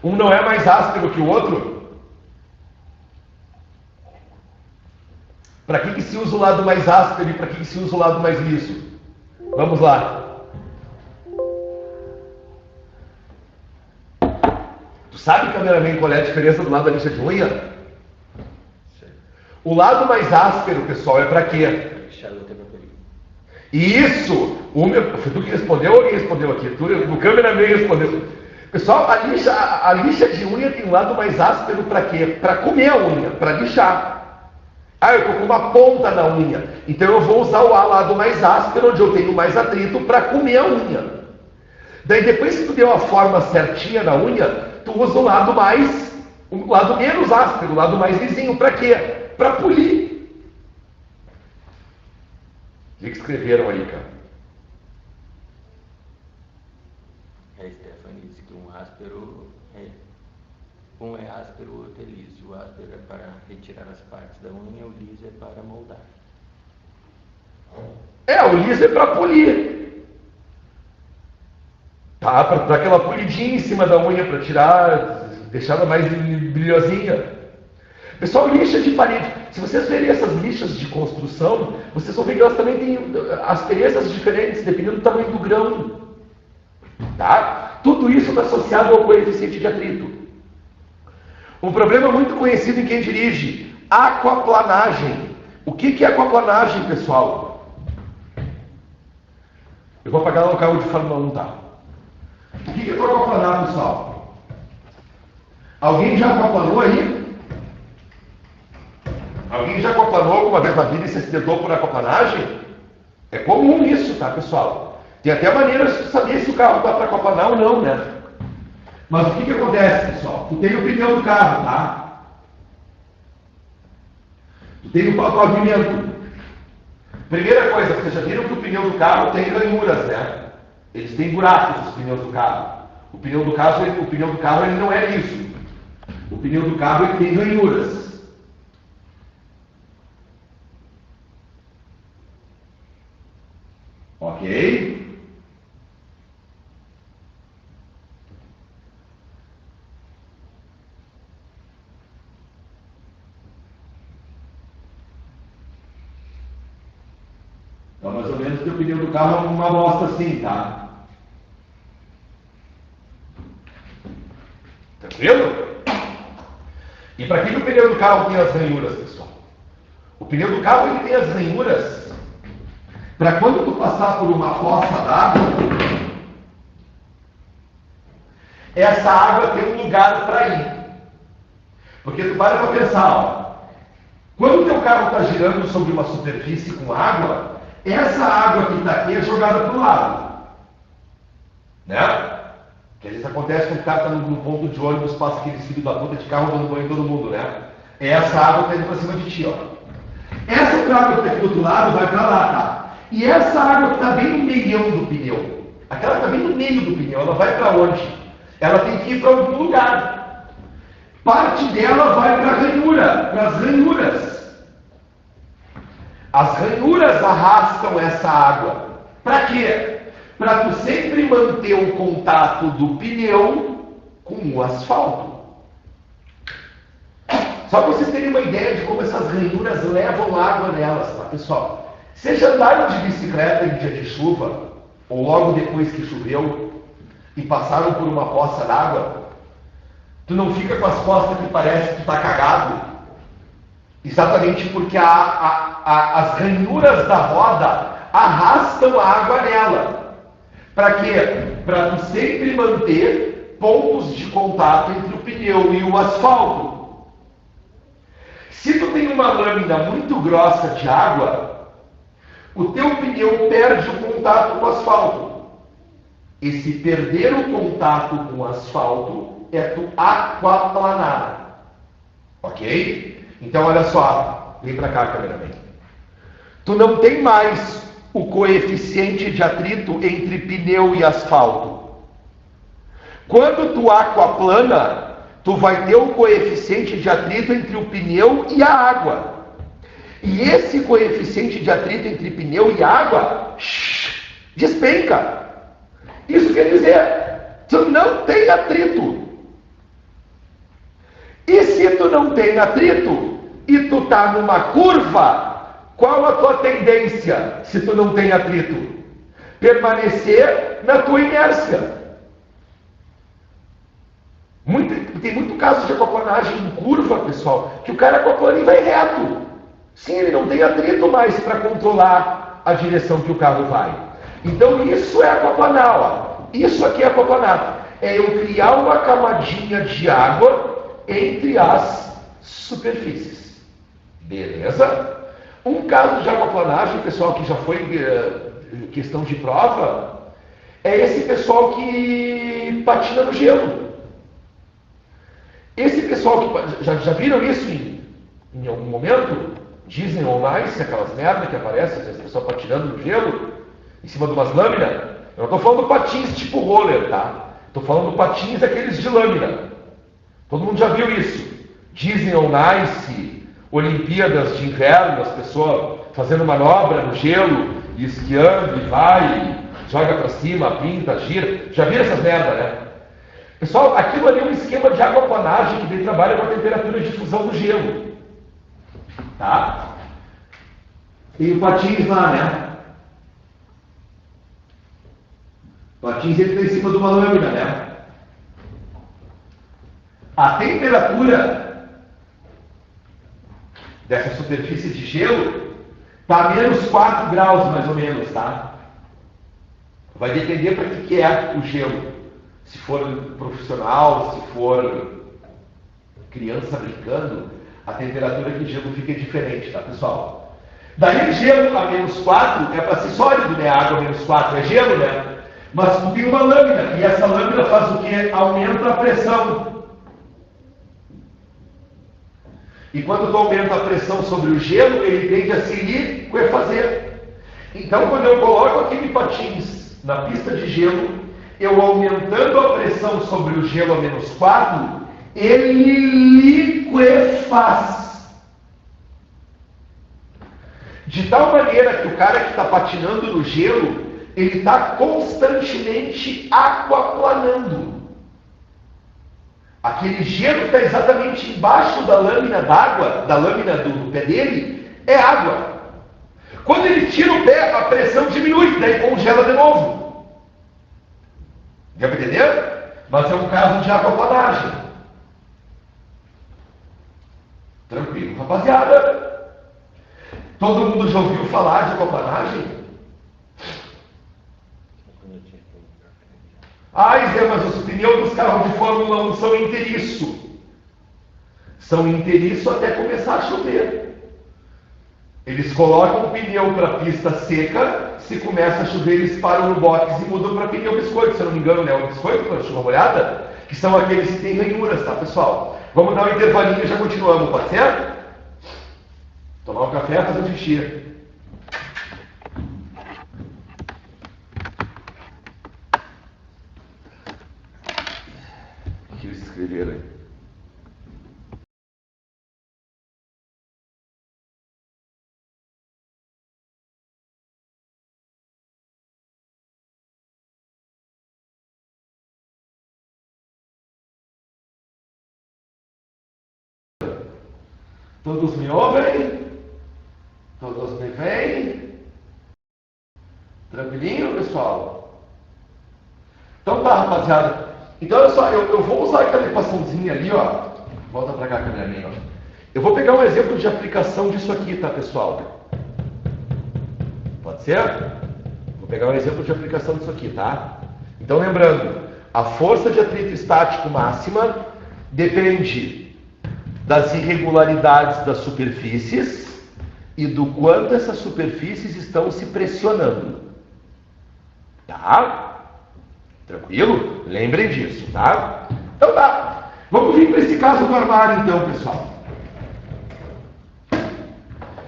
Um não é mais áspero que o outro? Para que se usa o lado mais áspero e para que se usa o lado mais liso? Vamos lá. Tu sabe, cameraman, qual é a diferença do lado da lixa de unha? O lado mais áspero, pessoal, é para quê?
Charuto é pra polir.
Isso! Foi tu que respondeu ou alguém respondeu aqui? O cameraman respondeu. Pessoal, a lixa de unha tem um lado mais áspero para quê? Para comer a unha, para lixar. Ah, eu estou com uma ponta na unha. Então eu vou usar o lado mais áspero, onde eu tenho mais atrito, para comer a unha. Daí depois que tu deu a forma certinha na unha, tu usa o lado menos áspero, o lado mais lisinho. Para quê? Para polir. O que escreveram aí, cara?
A Stephanie disse que um é áspero, o outro é liso. O áspero é para retirar as partes da unha, o liso é para moldar.
O liso é para polir. Tá? Para dar aquela polidinha em cima da unha, para tirar, deixar ela mais brilhosinha. Pessoal, lixa de parede. Se vocês verem essas lixas de construção, vocês vão ver que elas também têm asperezas diferentes, dependendo do tamanho do grão. Tá? Tudo isso está associado ao coeficiente de atrito. Um problema muito conhecido em quem dirige: aquaplanagem. O que é aquaplanagem, pessoal? Eu vou apagar o carro de Fórmula 1, tá? O que é aquaplanar, pessoal? Alguém já aquaplanou aí? Alguém já aquaplanou alguma vez na vida e se acidentou por aquaplanagem? É comum isso, tá, pessoal? Tem até maneiras de saber se o carro está para aquaplanar ou não, né? Mas o que acontece, pessoal? Tu tem o pneu do carro, tá? Tu tem o pavimento. Primeira coisa, vocês já viram que o pneu do carro tem ranhuras, né? Eles têm buracos, os pneus do carro. O pneu do carro ele não é liso. O pneu do carro ele tem ranhuras. Ok? Então, mais ou menos, o pneu do carro é uma bosta assim, tá? Tranquilo? E para que o pneu do carro tem as ranhuras, pessoal? O pneu do carro ele tem as ranhuras para quando tu passar por uma fossa d'água, essa água tem um lugar para ir. Porque tu para pensar, ó, quando o teu carro está girando sobre uma superfície com água, essa água que está aqui é jogada para o lado. Né? Que às vezes acontece quando o cara está no ponto de ônibus, passa aquele filho da puta de carro dando banho em todo mundo, né? Essa água está indo para cima de ti, ó. Essa água que está aqui do outro lado vai para lá, tá? E essa água que está bem no meião do pneu, aquela que está bem no meio do pneu, ela vai para onde? Ela tem que ir para algum lugar. Parte dela vai para a ranhura, para as ranhuras. As ranhuras arrastam essa água. Para quê? Para tu sempre manter o contato do pneu com o asfalto. Só para vocês terem uma ideia de como essas ranhuras levam água nelas, tá, pessoal? Vocês já andaram de bicicleta em dia de chuva, ou logo depois que choveu, e passaram por uma poça d'água? Tu não fica com as costas que parece que tu está cagado? Exatamente porque as ranhuras da roda arrastam a água nela. Para quê? Para tu sempre manter pontos de contato entre o pneu e o asfalto. Se tu tem uma lâmina muito grossa de água, o teu pneu perde o contato com o asfalto. E se perder o contato com o asfalto, é tu aquaplanar. Ok? Então olha só, vem para cá, cameraman. Tu não tem mais o coeficiente de atrito entre pneu e asfalto. Quando tu aquaplana, tu vai ter o coeficiente de atrito entre o pneu e a água. E esse coeficiente de atrito entre pneu e água despenca. Isso quer dizer, tu não tem atrito. E se tu não tem atrito e tu tá numa curva, qual a tua tendência se tu não tem atrito? Permanecer na tua inércia. Tem muito caso de aquaplanagem em curva, pessoal, que o cara aquaplana e vai reto. Sim, ele não tem atrito mais para controlar a direção que o carro vai. Então isso é aquaplanar, ó. Isso aqui é aquaplanar. É eu criar uma camadinha de água entre as superfícies. Beleza? Um caso de aquaplanagem, pessoal, que já foi questão de prova, é esse pessoal que patina no gelo. Esse pessoal que... Já viram isso em algum momento? Disney on Ice, aquelas merdas que aparecem, esse pessoal patinando no gelo, em cima de umas lâminas. Eu não estou falando patins tipo roller, tá? Estou falando patins aqueles de lâmina. Todo mundo já viu isso. Disney on Ice, Olimpíadas de inverno, as pessoas fazendo manobra no gelo, e esquiando, e vai, joga para cima, pinta, gira. Já viram essas merdas, né? Pessoal, aquilo ali é um esquema de aquaplanagem que trabalha com a temperatura de fusão do gelo. Tá? Tem o patins lá, né? O patins ele está em cima de uma lâmina, né? A temperatura dessa superfície de gelo está a menos 4 graus, mais ou menos, tá? Vai depender para que é o gelo. Se for profissional, se for criança brincando, a temperatura que o gelo fica diferente, tá, pessoal? Daí o gelo a menos 4 é para ser sólido, né? A água a menos 4 é gelo, né? Mas tu tem uma lâmina, e essa lâmina faz o quê? Aumenta a pressão. E quando tu aumenta a pressão sobre o gelo, ele tende a se liquefazer. Então, quando eu coloco aquele patins na pista de gelo, eu aumentando a pressão sobre o gelo a menos 4, ele liquefaz. De tal maneira que o cara que está patinando no gelo, ele está constantemente aquaplanando. Aquele gelo que está exatamente embaixo da lâmina d'água, da lâmina do pé dele, é água. Quando ele tira o pé, a pressão diminui, daí congela de novo. Deu para entender? Mas é um caso de aquaplanagem. Tranquilo, rapaziada? Todo mundo já ouviu falar de aquaplanagem? Zé, mas os pneus dos carros de Fórmula 1 são inteiriço. São inteiriço até começar a chover. Eles colocam o pneu para pista seca, se começa a chover, eles param no box e mudam para pneu biscoito, se eu não me engano, né? O biscoito, para chuva molhada, que são aqueles que têm ranhuras, tá, pessoal? Vamos dar um intervalinho e já continuamos, pode ser? Tomar um café, fazer um xixi. O que eles escreveram aí? Todos me ouvem? Todos me veem? Tranquilinho, pessoal? Então tá, rapaziada. Então, olha só, eu vou usar aquela equaçãozinha ali, ó. Volta pra cá, câmera, ó. Eu vou pegar um exemplo de aplicação disso aqui, tá, pessoal? Pode ser? Vou pegar um exemplo de aplicação disso aqui, tá? Então, lembrando, a força de atrito estático máxima depende das irregularidades das superfícies e do quanto essas superfícies estão se pressionando. Tá? Tranquilo? Lembrem disso, tá? Então tá. Vamos vir para esse caso do armário então, pessoal.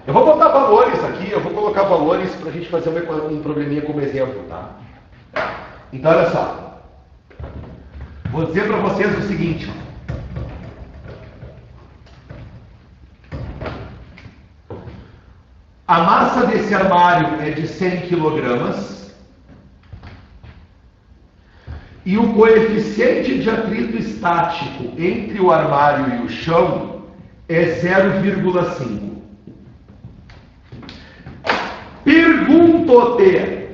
Eu vou botar valores aqui, eu vou colocar valores para a gente fazer um probleminha como exemplo, tá? Então olha só. Vou dizer para vocês o seguinte. A massa desse armário é de 100 kg e o coeficiente de atrito estático entre o armário e o chão é 0,5. Pergunto-te: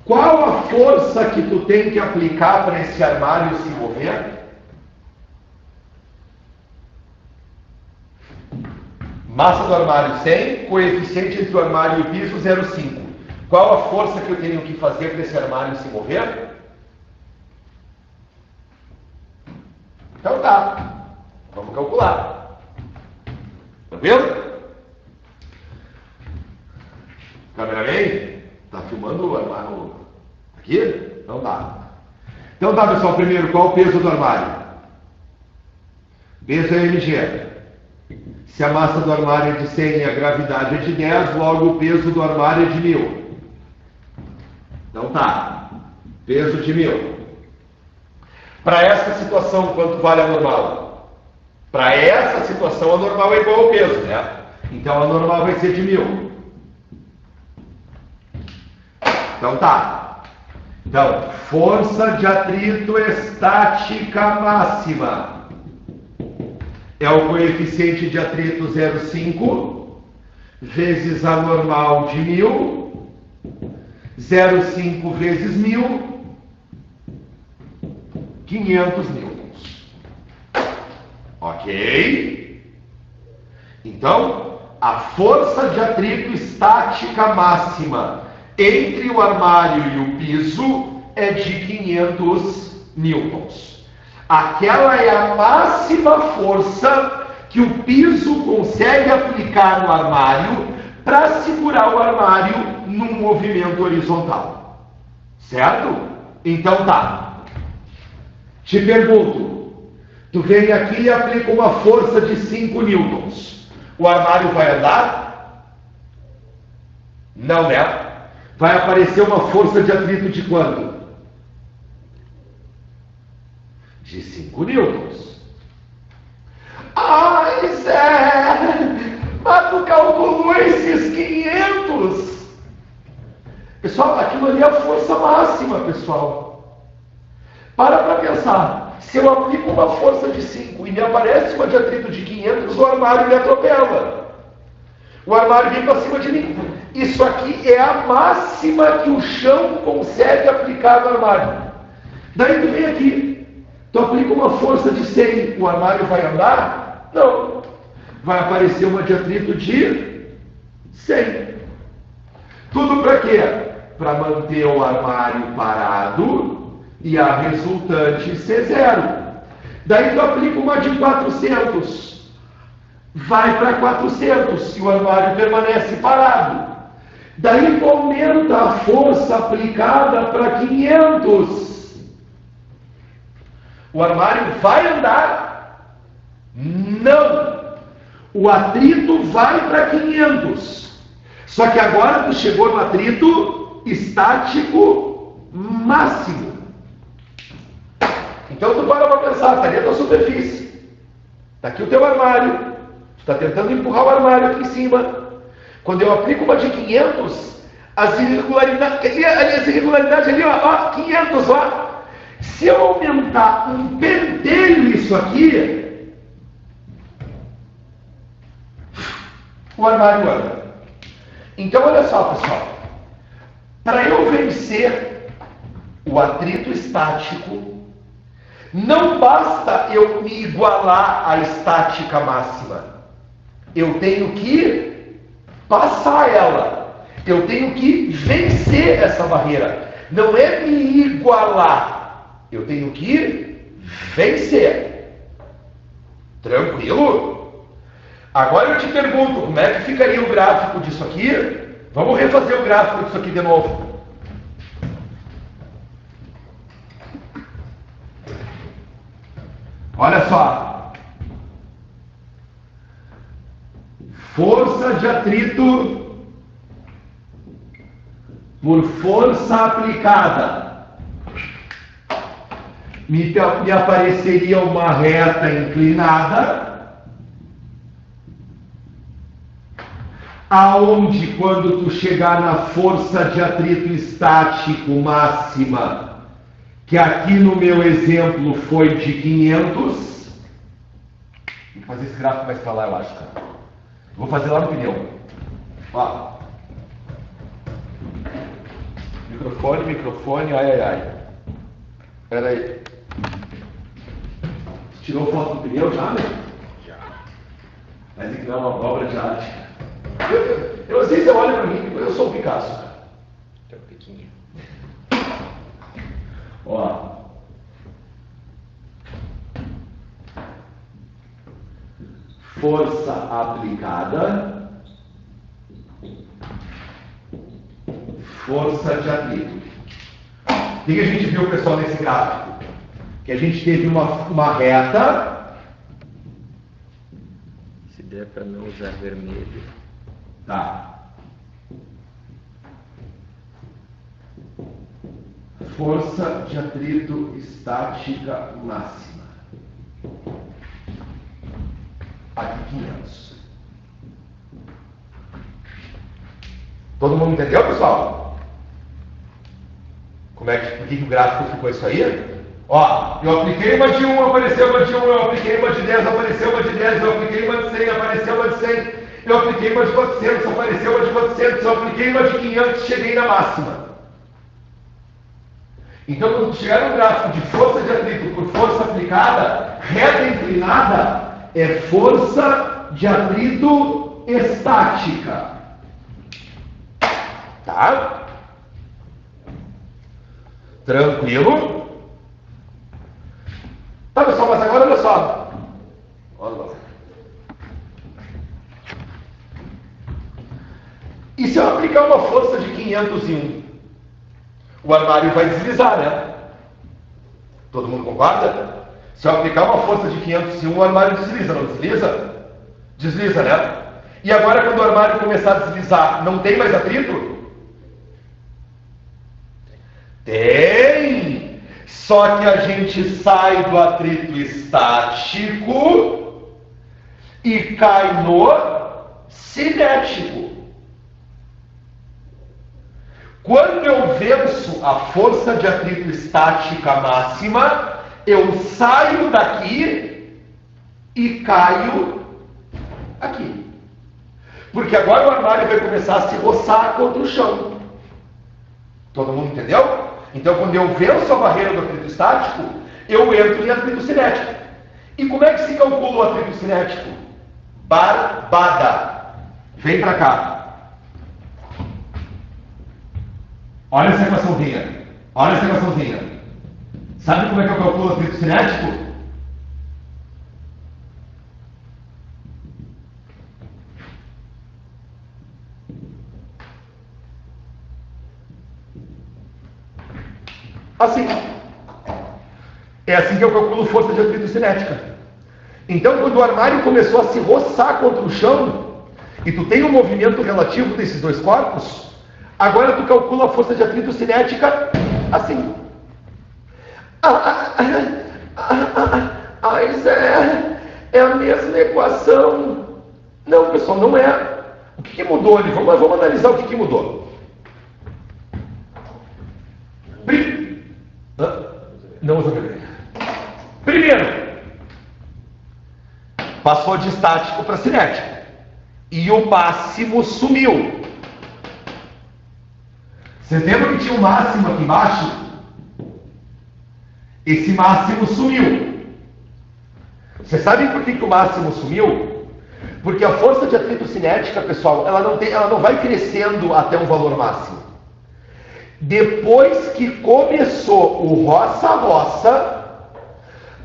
qual a força que tu tem que aplicar para esse armário se mover? Massa do armário 100, coeficiente entre o armário e o piso 0,5. Qual a força que eu tenho que fazer para esse armário se mover? Então tá, vamos calcular. Tranquilo? Cameraman, tá filmando o armário aqui? Então tá. Então tá, pessoal, primeiro, qual o peso do armário? Peso é mg. Se a massa do armário é de 100 e a gravidade é de 10, logo o peso do armário é de 1000. Então tá, peso de 1000. Para essa situação, quanto vale a normal? Para essa situação, a normal é igual ao peso, né? Então a normal vai ser de 1000. Então tá. Então, força de atrito estática máxima é o coeficiente de atrito 0,5 vezes a normal de 1000, 0,5 vezes 1000, 500 newtons. Ok? Então, a força de atrito estática máxima entre o armário e o piso é de 500 newtons. Aquela é a máxima força que o piso consegue aplicar no armário para segurar o armário num movimento horizontal. Certo? Então tá. Te pergunto, tu vem aqui e aplica uma força de 5 newtons. O armário vai andar? Não, né? Vai aparecer uma força de atrito de quanto? De 5 newtons. Ai, Zé, mas tu calculou esses 500? Pessoal, aquilo ali é a força máxima, pessoal. Para pensar. Se eu aplico uma força de 5 e me aparece uma de atrito de 500, o armário me atropela. O armário vem para cima de mim. Isso aqui é a máxima que o chão consegue aplicar no armário. Daí tu vem aqui, tu aplica uma força de 100, o armário vai andar? Não. Vai aparecer uma de atrito de 100. Tudo para quê? Para manter o armário parado e a resultante ser 0. Daí tu aplica uma de 400. Vai para 400 e o armário permanece parado. Daí tu aumenta a força aplicada para 500. O armário vai andar? Não. O atrito vai para 500. Só que agora tu chegou no atrito estático máximo. Então tu para pensar, está dentro da superfície. Está aqui o teu armário. Tu está tentando empurrar o armário aqui em cima. Quando eu aplico uma de 500, as irregularidades ali, ó, 500, ó. Se eu aumentar um pentelho isso aqui, o armário anda. Então, olha só, pessoal. Para eu vencer o atrito estático, não basta eu me igualar à estática máxima. Eu tenho que passar ela. Eu tenho que vencer essa barreira. Não é me igualar. Eu tenho que vencer. Tranquilo? Agora eu te pergunto, como é que ficaria o gráfico disso aqui? Vamos refazer o gráfico disso aqui de novo. Olha só. Força de atrito por força aplicada. Me apareceria uma reta inclinada, aonde quando tu chegar na força de atrito estático máxima, que aqui no meu exemplo foi de 500, tem que fazer esse gráfico mais para lá, eu acho, cara. Vou fazer lá no pneu. Ó. Microfone, ai. Espera aí. Tirou foto do pneu já, né? Já. Mas é que não é uma obra de arte. Eu às vezes eu olho para mim, eu sou o Picasso.
Tá pequenininho.
Ó. Força aplicada. Força de atrito. O que a gente viu, pessoal, nesse gráfico? Que a gente teve uma reta.
Se der para não usar vermelho.
Tá. Força de atrito estática máxima. Aqui 500. Todo mundo entendeu, pessoal? Por que o gráfico ficou isso aí? Ó, eu apliquei uma de 1, apareceu uma de 1, eu apliquei uma de 10, apareceu uma de 10, eu apliquei uma de 100, apareceu uma de 100, eu apliquei uma de 400, apareceu uma de 400, eu apliquei uma de 500, cheguei na máxima. Então, quando chegar no gráfico de força de atrito por força aplicada, reta inclinada, é força de atrito estática. Tá? Tranquilo? Tá, pessoal, mas agora olha só. Olha lá. E se eu aplicar uma força de 501? O armário vai deslizar, né? Todo mundo concorda? Se eu aplicar uma força de 501, o armário desliza, não desliza? Desliza, né? E agora, quando o armário começar a deslizar, não tem mais atrito? Tem! Só que a gente sai do atrito estático e cai no cinético. Quando eu venço a força de atrito estática máxima, eu saio daqui e caio aqui. Porque agora o armário vai começar a se roçar contra o chão. Todo mundo entendeu? Então, quando eu venço a barreira do atrito estático, eu entro em atrito cinético. E como é que se calcula o atrito cinético? Barbada. Vem pra cá. Olha essa equaçãozinha. Olha essa equaçãozinha. Sabe como é que eu calculo o atrito cinético? Assim. É assim que eu calculo força de atrito cinética. Então, quando o armário começou a se roçar contra o chão, e tu tem um movimento relativo desses dois corpos, agora tu calcula a força de atrito cinética assim. Mas é a mesma equação. Não, pessoal, não é. O que mudou ali? Vamos analisar o que mudou. Não usa bebê. Primeiro, passou de estático para cinético. E o máximo sumiu. Vocês lembram que tinha um máximo aqui embaixo? Esse máximo sumiu. Vocês sabem por que o máximo sumiu? Porque a força de atrito cinética, pessoal, ela não vai crescendo até um valor máximo. Depois que começou o roça-roça,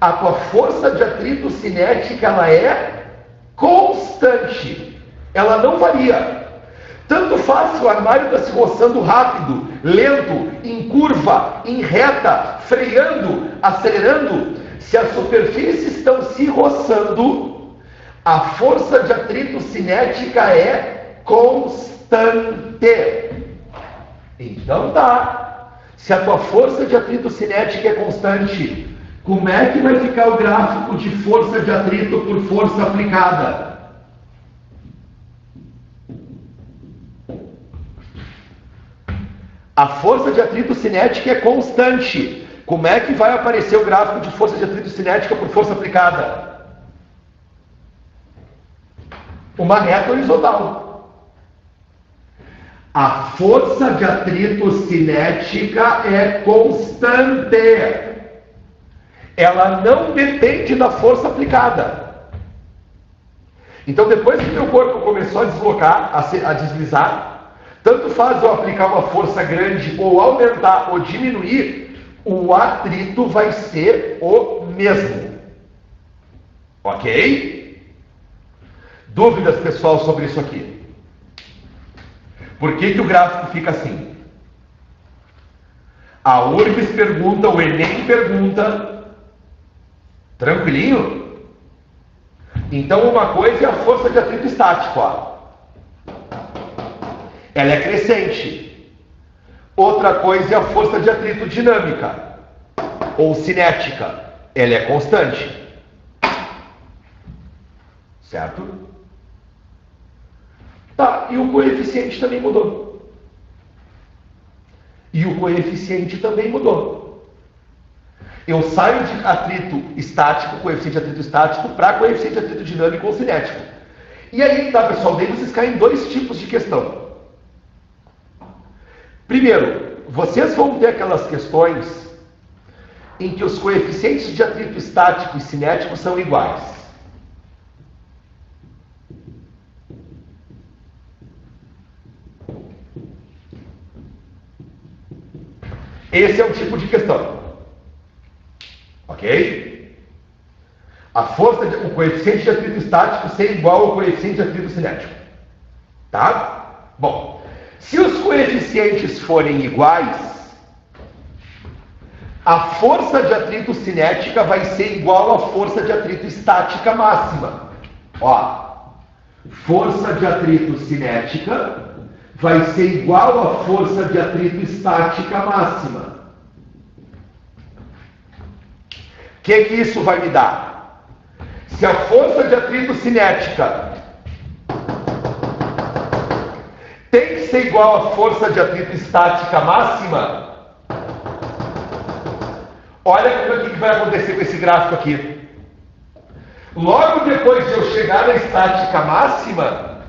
a tua força de atrito cinética ela é constante. Ela não varia. Tanto faz se o armário está se roçando rápido, lento, em curva, em reta, freando, acelerando. Se as superfícies estão se roçando, a força de atrito cinética é constante. Então tá. Se a tua força de atrito cinética é constante, como é que vai ficar o gráfico de força de atrito por força aplicada? A força de atrito cinética é constante. Como é que vai aparecer o gráfico de força de atrito cinética por força aplicada? Uma reta horizontal. A força de atrito cinética é constante. Ela não depende da força aplicada. Então, depois que meu corpo começou a deslocar, a deslizar, tanto faz eu aplicar uma força grande ou aumentar ou diminuir, o atrito vai ser o mesmo. Ok? Dúvidas, pessoal, sobre isso aqui? Por que o gráfico fica assim? A URBS pergunta, o Enem pergunta. Tranquilinho? Então, uma coisa é a força de atrito estático, ó. Ela é crescente. Outra coisa é a força de atrito dinâmica ou cinética. Ela é constante. Certo? Tá, e o coeficiente também mudou. E o coeficiente também mudou. Eu saio de atrito estático, coeficiente de atrito estático, para coeficiente de atrito dinâmico ou cinético. E aí, tá, pessoal, daí vocês caem em dois tipos de questão. Primeiro, vocês vão ter aquelas questões em que os coeficientes de atrito estático e cinético são iguais. Esse é um tipo de questão. Ok? O coeficiente de atrito estático ser igual ao coeficiente de atrito cinético. Tá? Bom, se os coeficientes forem iguais, a força de atrito cinética vai ser igual à força de atrito estática máxima. Ó, força de atrito cinética vai ser igual à força de atrito estática máxima. O que isso vai me dar? Se a força de atrito cinética tem que ser igual à força de atrito estática máxima, Olha o que vai acontecer com esse gráfico aqui. Logo depois de eu chegar na estática máxima,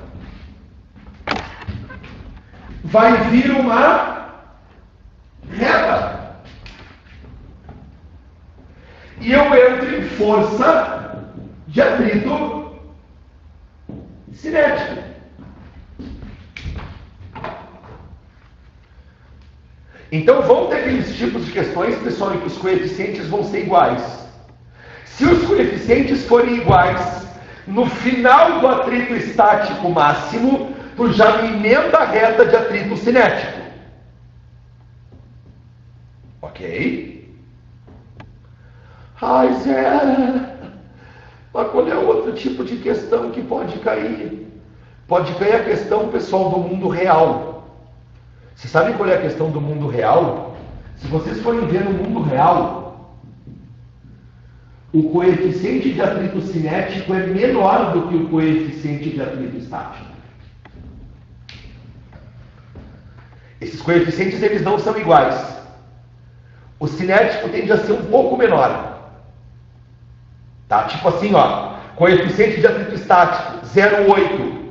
vai vir uma reta. E eu entro em força de atrito cinético. Então vão ter aqueles tipos de questões, pessoal, em que os coeficientes vão ser iguais. Se os coeficientes forem iguais, no final do atrito estático máximo, tu já me emenda a reta de atrito cinético. Ok? Ai, Zé, mas qual é o outro tipo de questão que pode cair? Pode cair a questão, pessoal, do mundo real. Vocês sabem qual é a questão do mundo real? Se vocês forem ver no mundo real, o coeficiente de atrito cinético é menor do que o coeficiente de atrito estático. Esses coeficientes, eles não são iguais. O cinético tende a ser um pouco menor. Tá? Tipo assim, ó, coeficiente de atrito estático 0,8,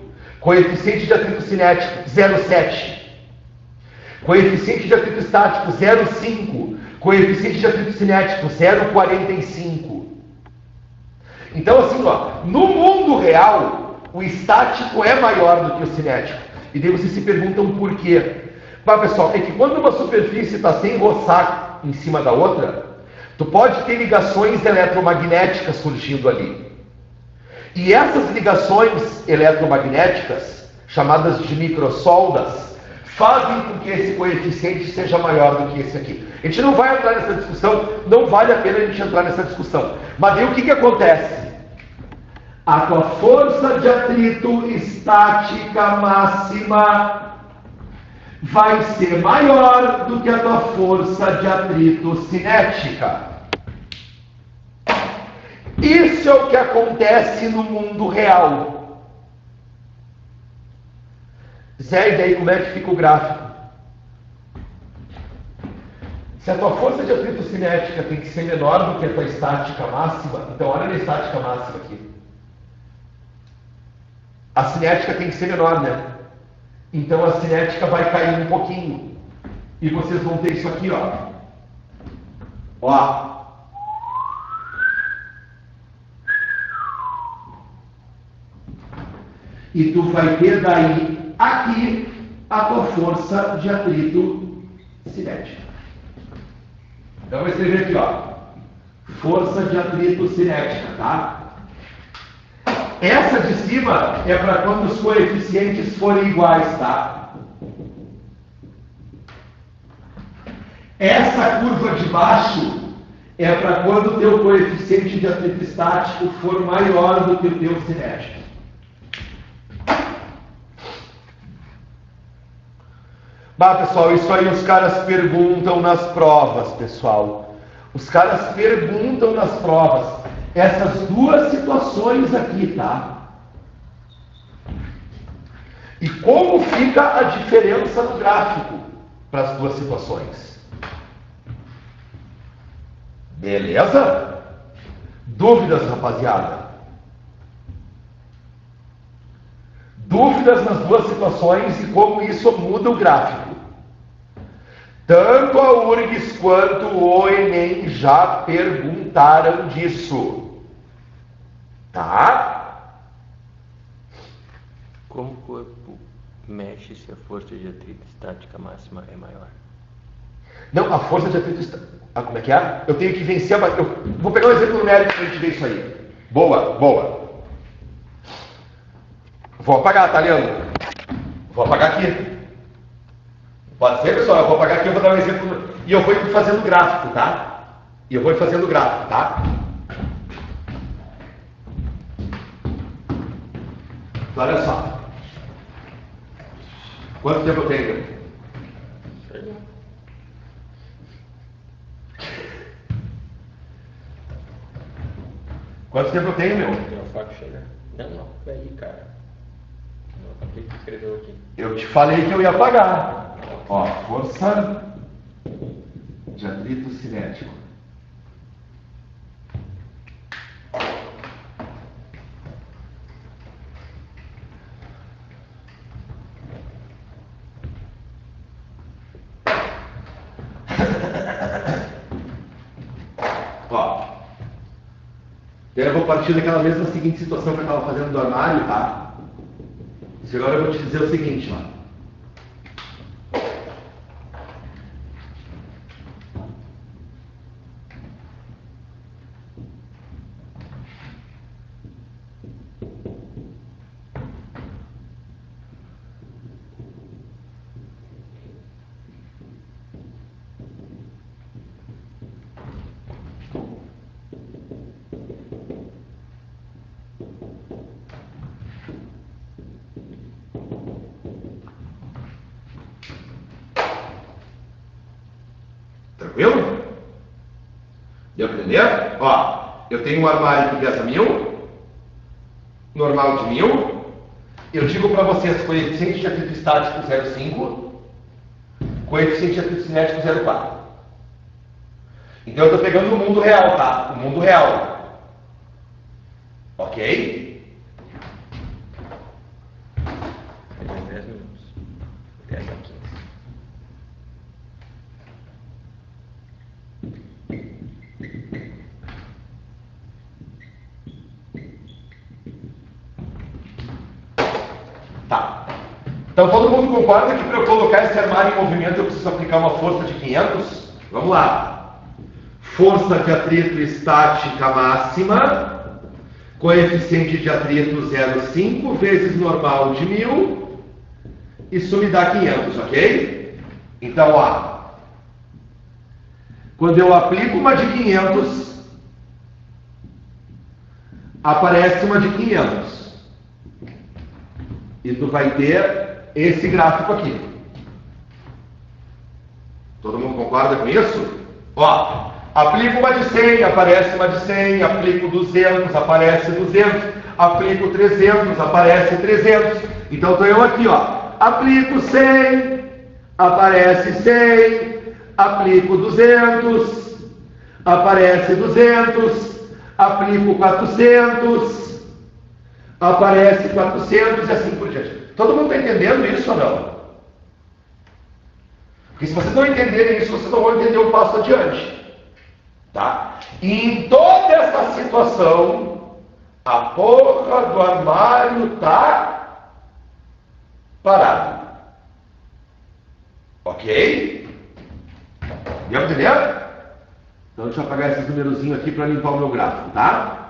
coeficiente de atrito cinético 0,7. Coeficiente de atrito estático 0,5. Coeficiente de atrito cinético 0,45. Então, assim, ó, no mundo real, o estático é maior do que o cinético. E daí vocês se perguntam por quê. Mas, pessoal, é que quando uma superfície está sem roçar em cima da outra, tu pode ter ligações eletromagnéticas surgindo ali. E essas ligações eletromagnéticas, chamadas de microsoldas, fazem com que esse coeficiente seja maior do que esse aqui. A gente não vai entrar nessa discussão, não vale a pena a gente entrar nessa discussão. Mas daí o que acontece? A tua força de atrito estática máxima vai ser maior do que a tua força de atrito cinética. Isso é o que acontece no mundo real. Zé, e daí como é que fica o gráfico? Se a tua força de atrito cinética tem que ser menor do que a tua estática máxima, então olha na estática máxima aqui. A cinética tem que ser menor, né? Então a cinética vai cair um pouquinho. E vocês vão ter isso aqui, ó. Ó. E tu vai ter daí, aqui, a tua força de atrito cinética. Então eu vou escrever aqui, ó. Força de atrito cinética, tá? Essa de cima é para quando os coeficientes forem iguais, tá? Essa curva de baixo é para quando o teu coeficiente de atrito estático for maior do que o teu cinético. Bah, pessoal, isso aí os caras perguntam nas provas, pessoal. Os caras perguntam nas provas. Essas duas situações aqui, tá? E como fica a diferença no gráfico para as duas situações? Beleza? Dúvidas, rapaziada? Dúvidas nas duas situações e como isso muda o gráfico? Tanto a URGS quanto o Enem já perguntaram disso. Tá?
Como o corpo mexe se a força de atrito estática máxima é maior?
Não, a força de atrito estática... Ah, como é que é? Eu tenho que vencer a... Eu vou pegar um exemplo numérico para a gente ver isso aí. Boa, boa. Vou apagar, tá, Leandro? Vou apagar aqui. Pode ser, pessoal? Eu vou apagar aqui, eu vou dar um exemplo. E eu vou fazendo gráfico, tá? E eu vou fazendo gráfico, tá? Então, olha só. Quanto tempo eu tenho? Quanto tempo eu tenho, meu?
Tem uma faca cheia. Não, peraí, cara. Não, o que você escreveu aqui?
Eu te falei que eu ia apagar. Ó, força de atrito cinético. Daí eu vou partir daquela mesma seguinte situação que eu estava fazendo do armário, tá? E agora eu vou te dizer o seguinte, ó. Tranquilo? Deu pra entender? Ó, eu tenho um armário que pesa 1000, normal de 1000. Eu digo para vocês, coeficiente de atrito estático 0,5, coeficiente de atrito cinético 0,4. Então eu estou pegando o mundo real, tá? O mundo real. Ok?
10 minutos. 10 a 15.
Tá. Então todo mundo concorda que para eu colocar esse armário em movimento eu preciso aplicar uma força de 500? Vamos lá. Força de atrito estática máxima, coeficiente de atrito 0,5 vezes normal de 1000, isso me dá 500, ok? Então, ó, quando eu aplico uma de 500, aparece uma de 500. E tu vai ter esse gráfico aqui. Todo mundo concorda com isso? Ó, aplico uma de 100, aparece uma de 100, aplico 200, aparece 200, aplico 300, aparece 300. Então estou eu aqui, ó. Aplico 100, aparece 100, aplico 200, aparece 200, aplico 400, aparece 400 e assim por diante. Todo mundo está entendendo isso ou não? Porque se vocês não entenderem isso, vocês não vão entender o passo adiante. Tá? E em toda essa situação, a porra do armário tá parado. Ok? Deu pra entender? Então deixa eu apagar esses numerozinhos aqui para limpar o meu gráfico, tá?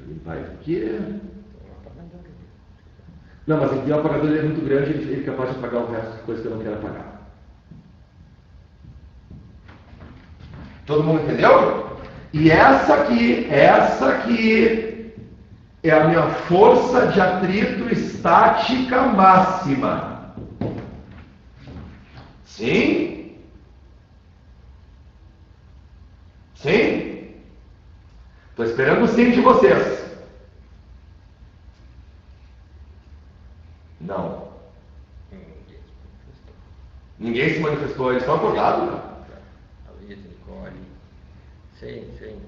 Limpar isso aqui. Não, mas aqui o apagador é muito grande, ele é capaz de apagar o resto de coisa que eu não quero apagar. Todo mundo entendeu? E essa aqui é a minha força de atrito estática máxima. Sim? Sim? Estou esperando o sim de vocês. Não. Ninguém se manifestou. Eles estão acordados, né?
Alice, Nicole. Sim, sim.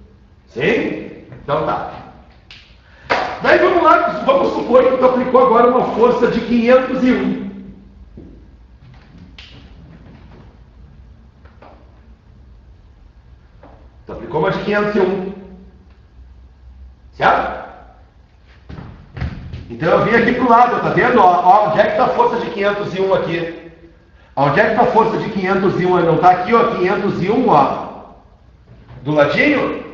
Sim? Então tá. Daí vamos lá, vamos supor que tu aplicou agora uma força de 501. Tu aplicou uma de 501. Certo? Então eu vim aqui pro lado, tá vendo? Ó, onde é que está a força de 501 aqui? Onde é que está a força de 501? Não está aqui, ó, 501, ó. Do ladinho?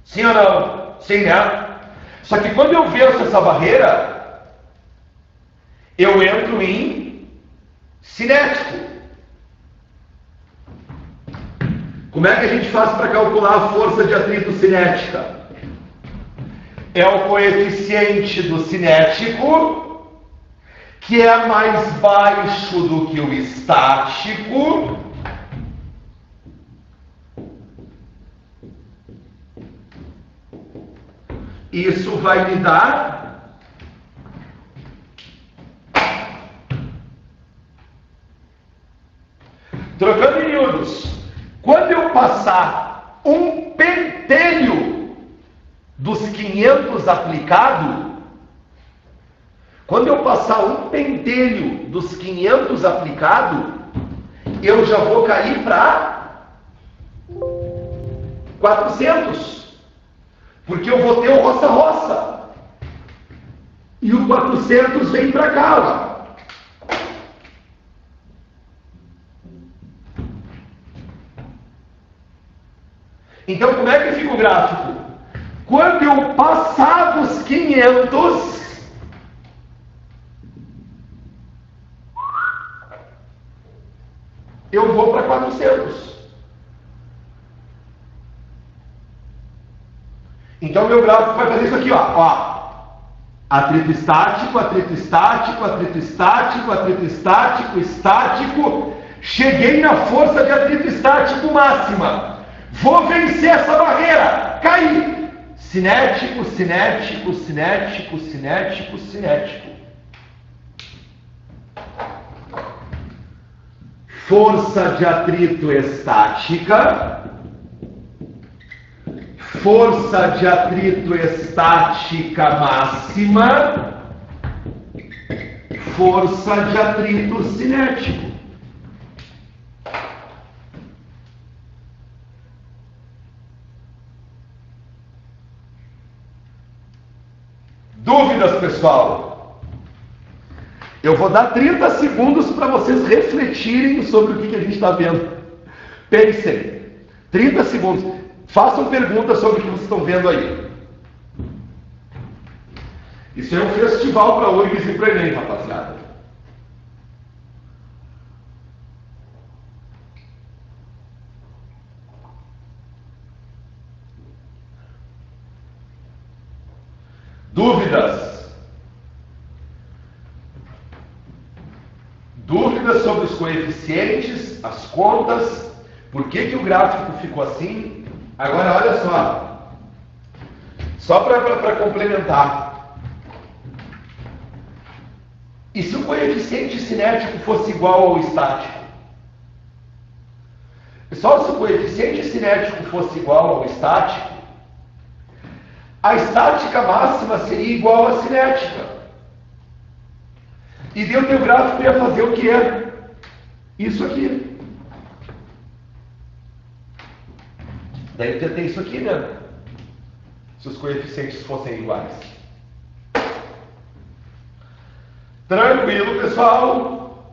Sim ou não? Sim, né? Só que quando eu venço essa barreira, eu entro em cinético. Como é que a gente faz para calcular a força de atrito cinética? É o coeficiente do cinético, que é mais baixo do que o estático, isso vai me dar trocando em miúdos, quando eu passar um pentelho dos 500 aplicado, quando eu passar um pentelho dos 500 aplicado, eu já vou cair para 400. Porque eu vou ter o roça-roça. E o 400 vem para cá, ó. Então, como é que fica o gráfico? Quando eu passar dos 500, eu vou para 400. Então, meu gráfico vai fazer isso aqui, ó. Atrito estático, atrito estático, atrito estático, atrito estático, estático. Cheguei na força de atrito estático máxima. Vou vencer essa barreira. Caí. Cinético, cinético, cinético, cinético, cinético. Força de atrito estática. Força de atrito estática máxima. Força de atrito cinético. Dúvidas, pessoal? Eu vou dar 30 segundos para vocês refletirem sobre o que a gente está vendo. Pensem. 30 segundos. Façam perguntas sobre o que vocês estão vendo aí. Isso é um festival para URGS e para Enem, rapaziada. Dúvidas? Dúvidas sobre os coeficientes, as contas, por que o gráfico ficou assim? Agora, olha só para complementar. E se o coeficiente cinético fosse igual ao estático? Pessoal, se o coeficiente cinético fosse igual ao estático, a estática máxima seria igual à cinética. E daí o teu gráfico ia fazer o que é? Isso aqui. Daí eu ter isso aqui, né? Se os coeficientes fossem iguais. Tranquilo, pessoal?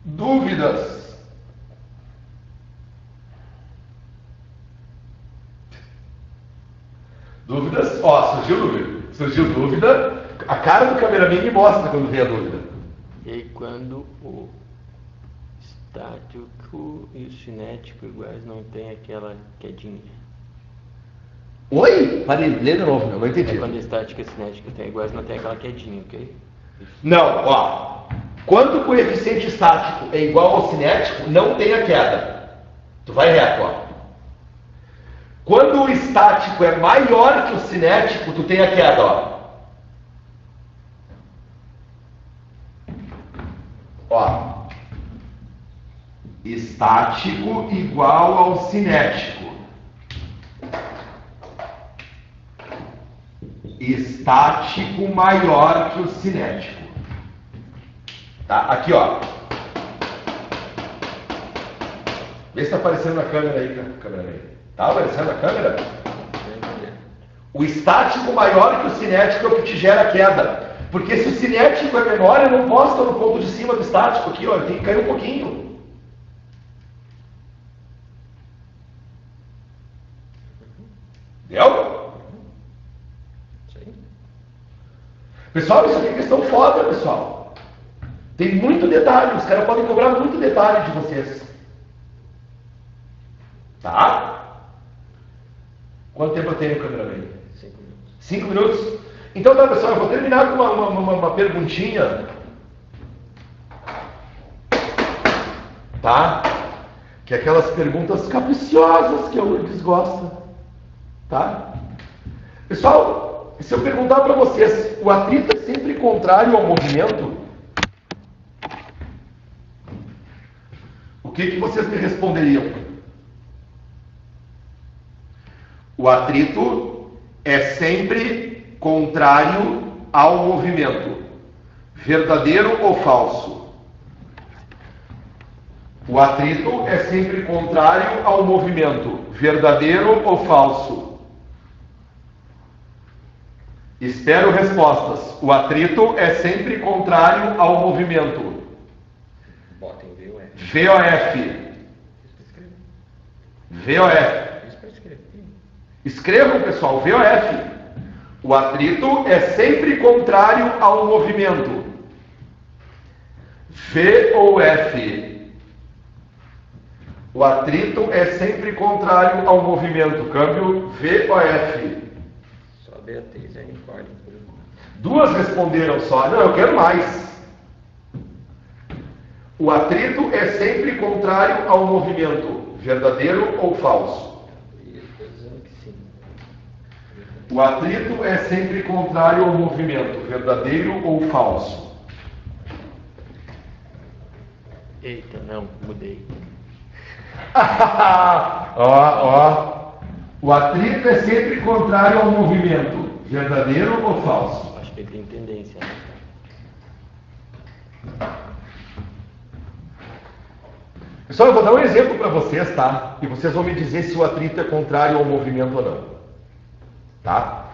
Dúvidas? Dúvidas? Ó, surgiu dúvida. Surgiu dúvida. A cara do cameraman me mostra quando vem a dúvida.
E aí, quando o estático e o cinético iguais não tem aquela quedinha?
Oi? Parei, lê de novo, eu não entendi.
Quando o estático e o cinético tem iguais não tem aquela quedinha, ok?
Não, ó. Quando o coeficiente estático é igual ao cinético, não tem a queda. Tu vai reto, ó. Quando o estático é maior que o cinético, tu tem a queda, ó. Ó. Estático igual ao cinético. Estático maior que o cinético. Tá? Aqui, ó. Vê se tá aparecendo na câmera aí, câmera. Tá aparecendo na câmera? O estático maior que o cinético é o que te gera queda. Porque se o cinético é menor, eu não posso estar no ponto de cima do estático aqui, ó. Tem que cair um pouquinho. Deu? Pessoal, isso aqui é questão foda, pessoal. Tem muito detalhe. Os caras podem cobrar muito detalhe de vocês. Tá? Quanto tempo eu tenho, cameraman?
5 minutos.
5 minutos? Então tá, pessoal, eu vou terminar com uma perguntinha. Tá? Que é aquelas perguntas capriciosas que a URGS gosta. Tá? Pessoal, se eu perguntar para vocês, o atrito é sempre contrário ao movimento? O que vocês me responderiam? O atrito é sempre contrário ao movimento. Verdadeiro ou falso? O atrito é sempre contrário ao movimento. Verdadeiro ou falso? Espero respostas. O atrito é sempre contrário ao movimento.
Botem VOF.
VOF. VOF. Escrevam, pessoal, VOF. O atrito é sempre contrário ao movimento. VOF. O atrito é sempre contrário ao movimento. Câmbio VOF.
Só a Beatriz e a Nicole.
Duas responderam só. Não, eu quero mais. O atrito é sempre contrário ao movimento. Verdadeiro ou falso?
Estou dizendo que sim.
O atrito é sempre contrário ao movimento. Verdadeiro ou falso?
Eita, não, mudei.
Ó. O atrito é sempre contrário ao movimento. Verdadeiro ou falso?
Acho que ele tem tendência, né?
Pessoal, eu vou dar um exemplo para vocês, tá? E vocês vão me dizer se o atrito é contrário ao movimento ou não. Tá?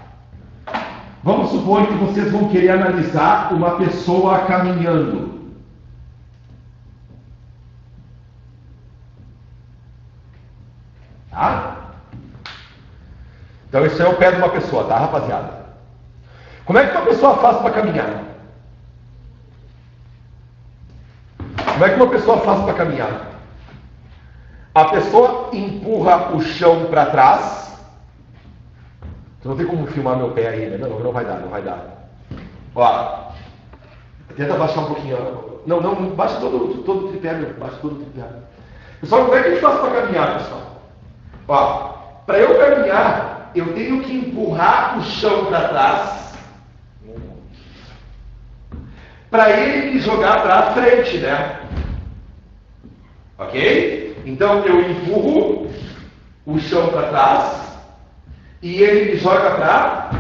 Vamos supor que vocês vão querer analisar uma pessoa caminhando. Tá? Então isso é o pé de uma pessoa, tá, rapaziada? Como é que uma pessoa faz para caminhar? Como é que uma pessoa faz para caminhar? A pessoa empurra o chão para trás. Você não tem como filmar meu pé aí, né? Não vai dar. Ó, tenta baixar um pouquinho. Não, baixa todo o tripé, meu. Baixa todo o tripé. Pessoal, como é que a gente faz para caminhar, pessoal? Ó, para eu caminhar, eu tenho que empurrar o chão para trás para ele me jogar para frente, né? Ok? Então eu empurro o chão para trás e ele me joga para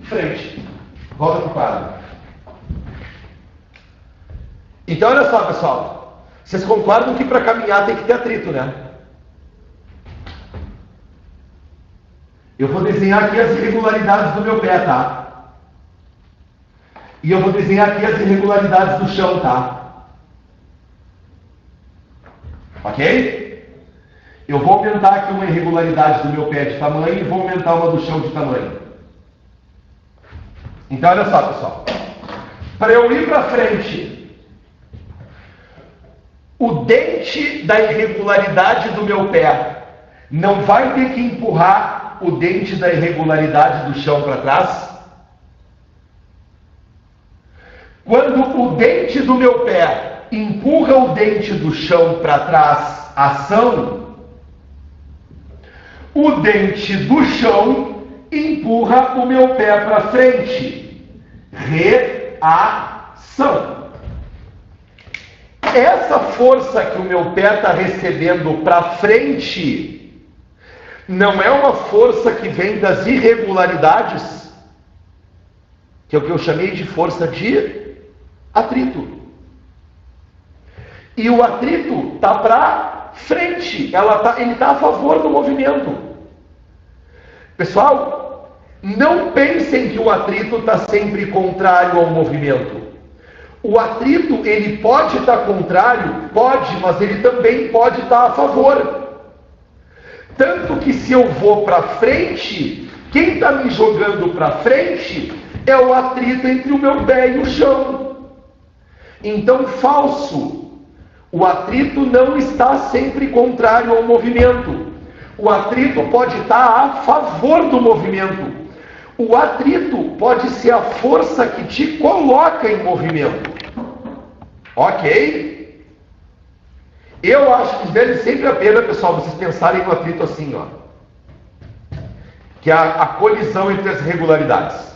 frente. Volta para o quadro. Então olha só, pessoal. Vocês concordam que para caminhar tem que ter atrito, né? Eu vou desenhar aqui as irregularidades do meu pé, tá? E eu vou desenhar aqui as irregularidades do chão, tá? Ok? Eu vou aumentar aqui uma irregularidade do meu pé de tamanho e vou aumentar uma do chão de tamanho. Então, olha só, pessoal. Para eu ir para frente, o dente da irregularidade do meu pé não vai ter que empurrar o dente da irregularidade do chão para trás? Quando o dente do meu pé empurra o dente do chão para trás, ação, o dente do chão empurra o meu pé para frente, reação. Essa força que o meu pé está recebendo para frente não é uma força que vem das irregularidades, que é o que eu chamei de força de atrito. E o atrito está para frente, ele está a favor do movimento. Pessoal, não pensem que o atrito está sempre contrário ao movimento. O atrito, ele pode estar contrário? Pode, mas ele também pode estar a favor. Tanto que se eu vou para frente, quem está me jogando para frente é o atrito entre o meu pé e o chão. Então, falso. O atrito não está sempre contrário ao movimento. O atrito pode estar a favor do movimento. O atrito pode ser a força que te coloca em movimento. Ok? Eu acho que vale sempre a pena, pessoal, vocês pensarem no atrito assim, ó. Que é a colisão entre as regularidades.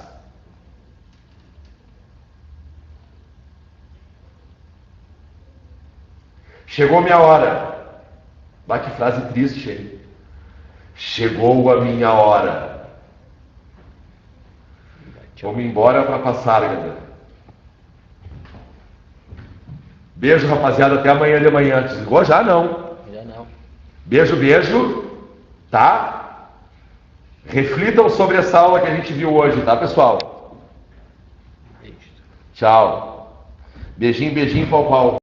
Chegou minha hora. Vai, que frase triste, hein? Chegou a minha hora. Vamos embora para passar, galera. Beijo, rapaziada, até amanhã de manhã. Desligou já? Não.
Já não.
Beijo, beijo, tá? Reflitam sobre essa aula que a gente viu hoje, tá, pessoal?
Beijo.
Tchau. Beijinho, beijinho, pau, pau.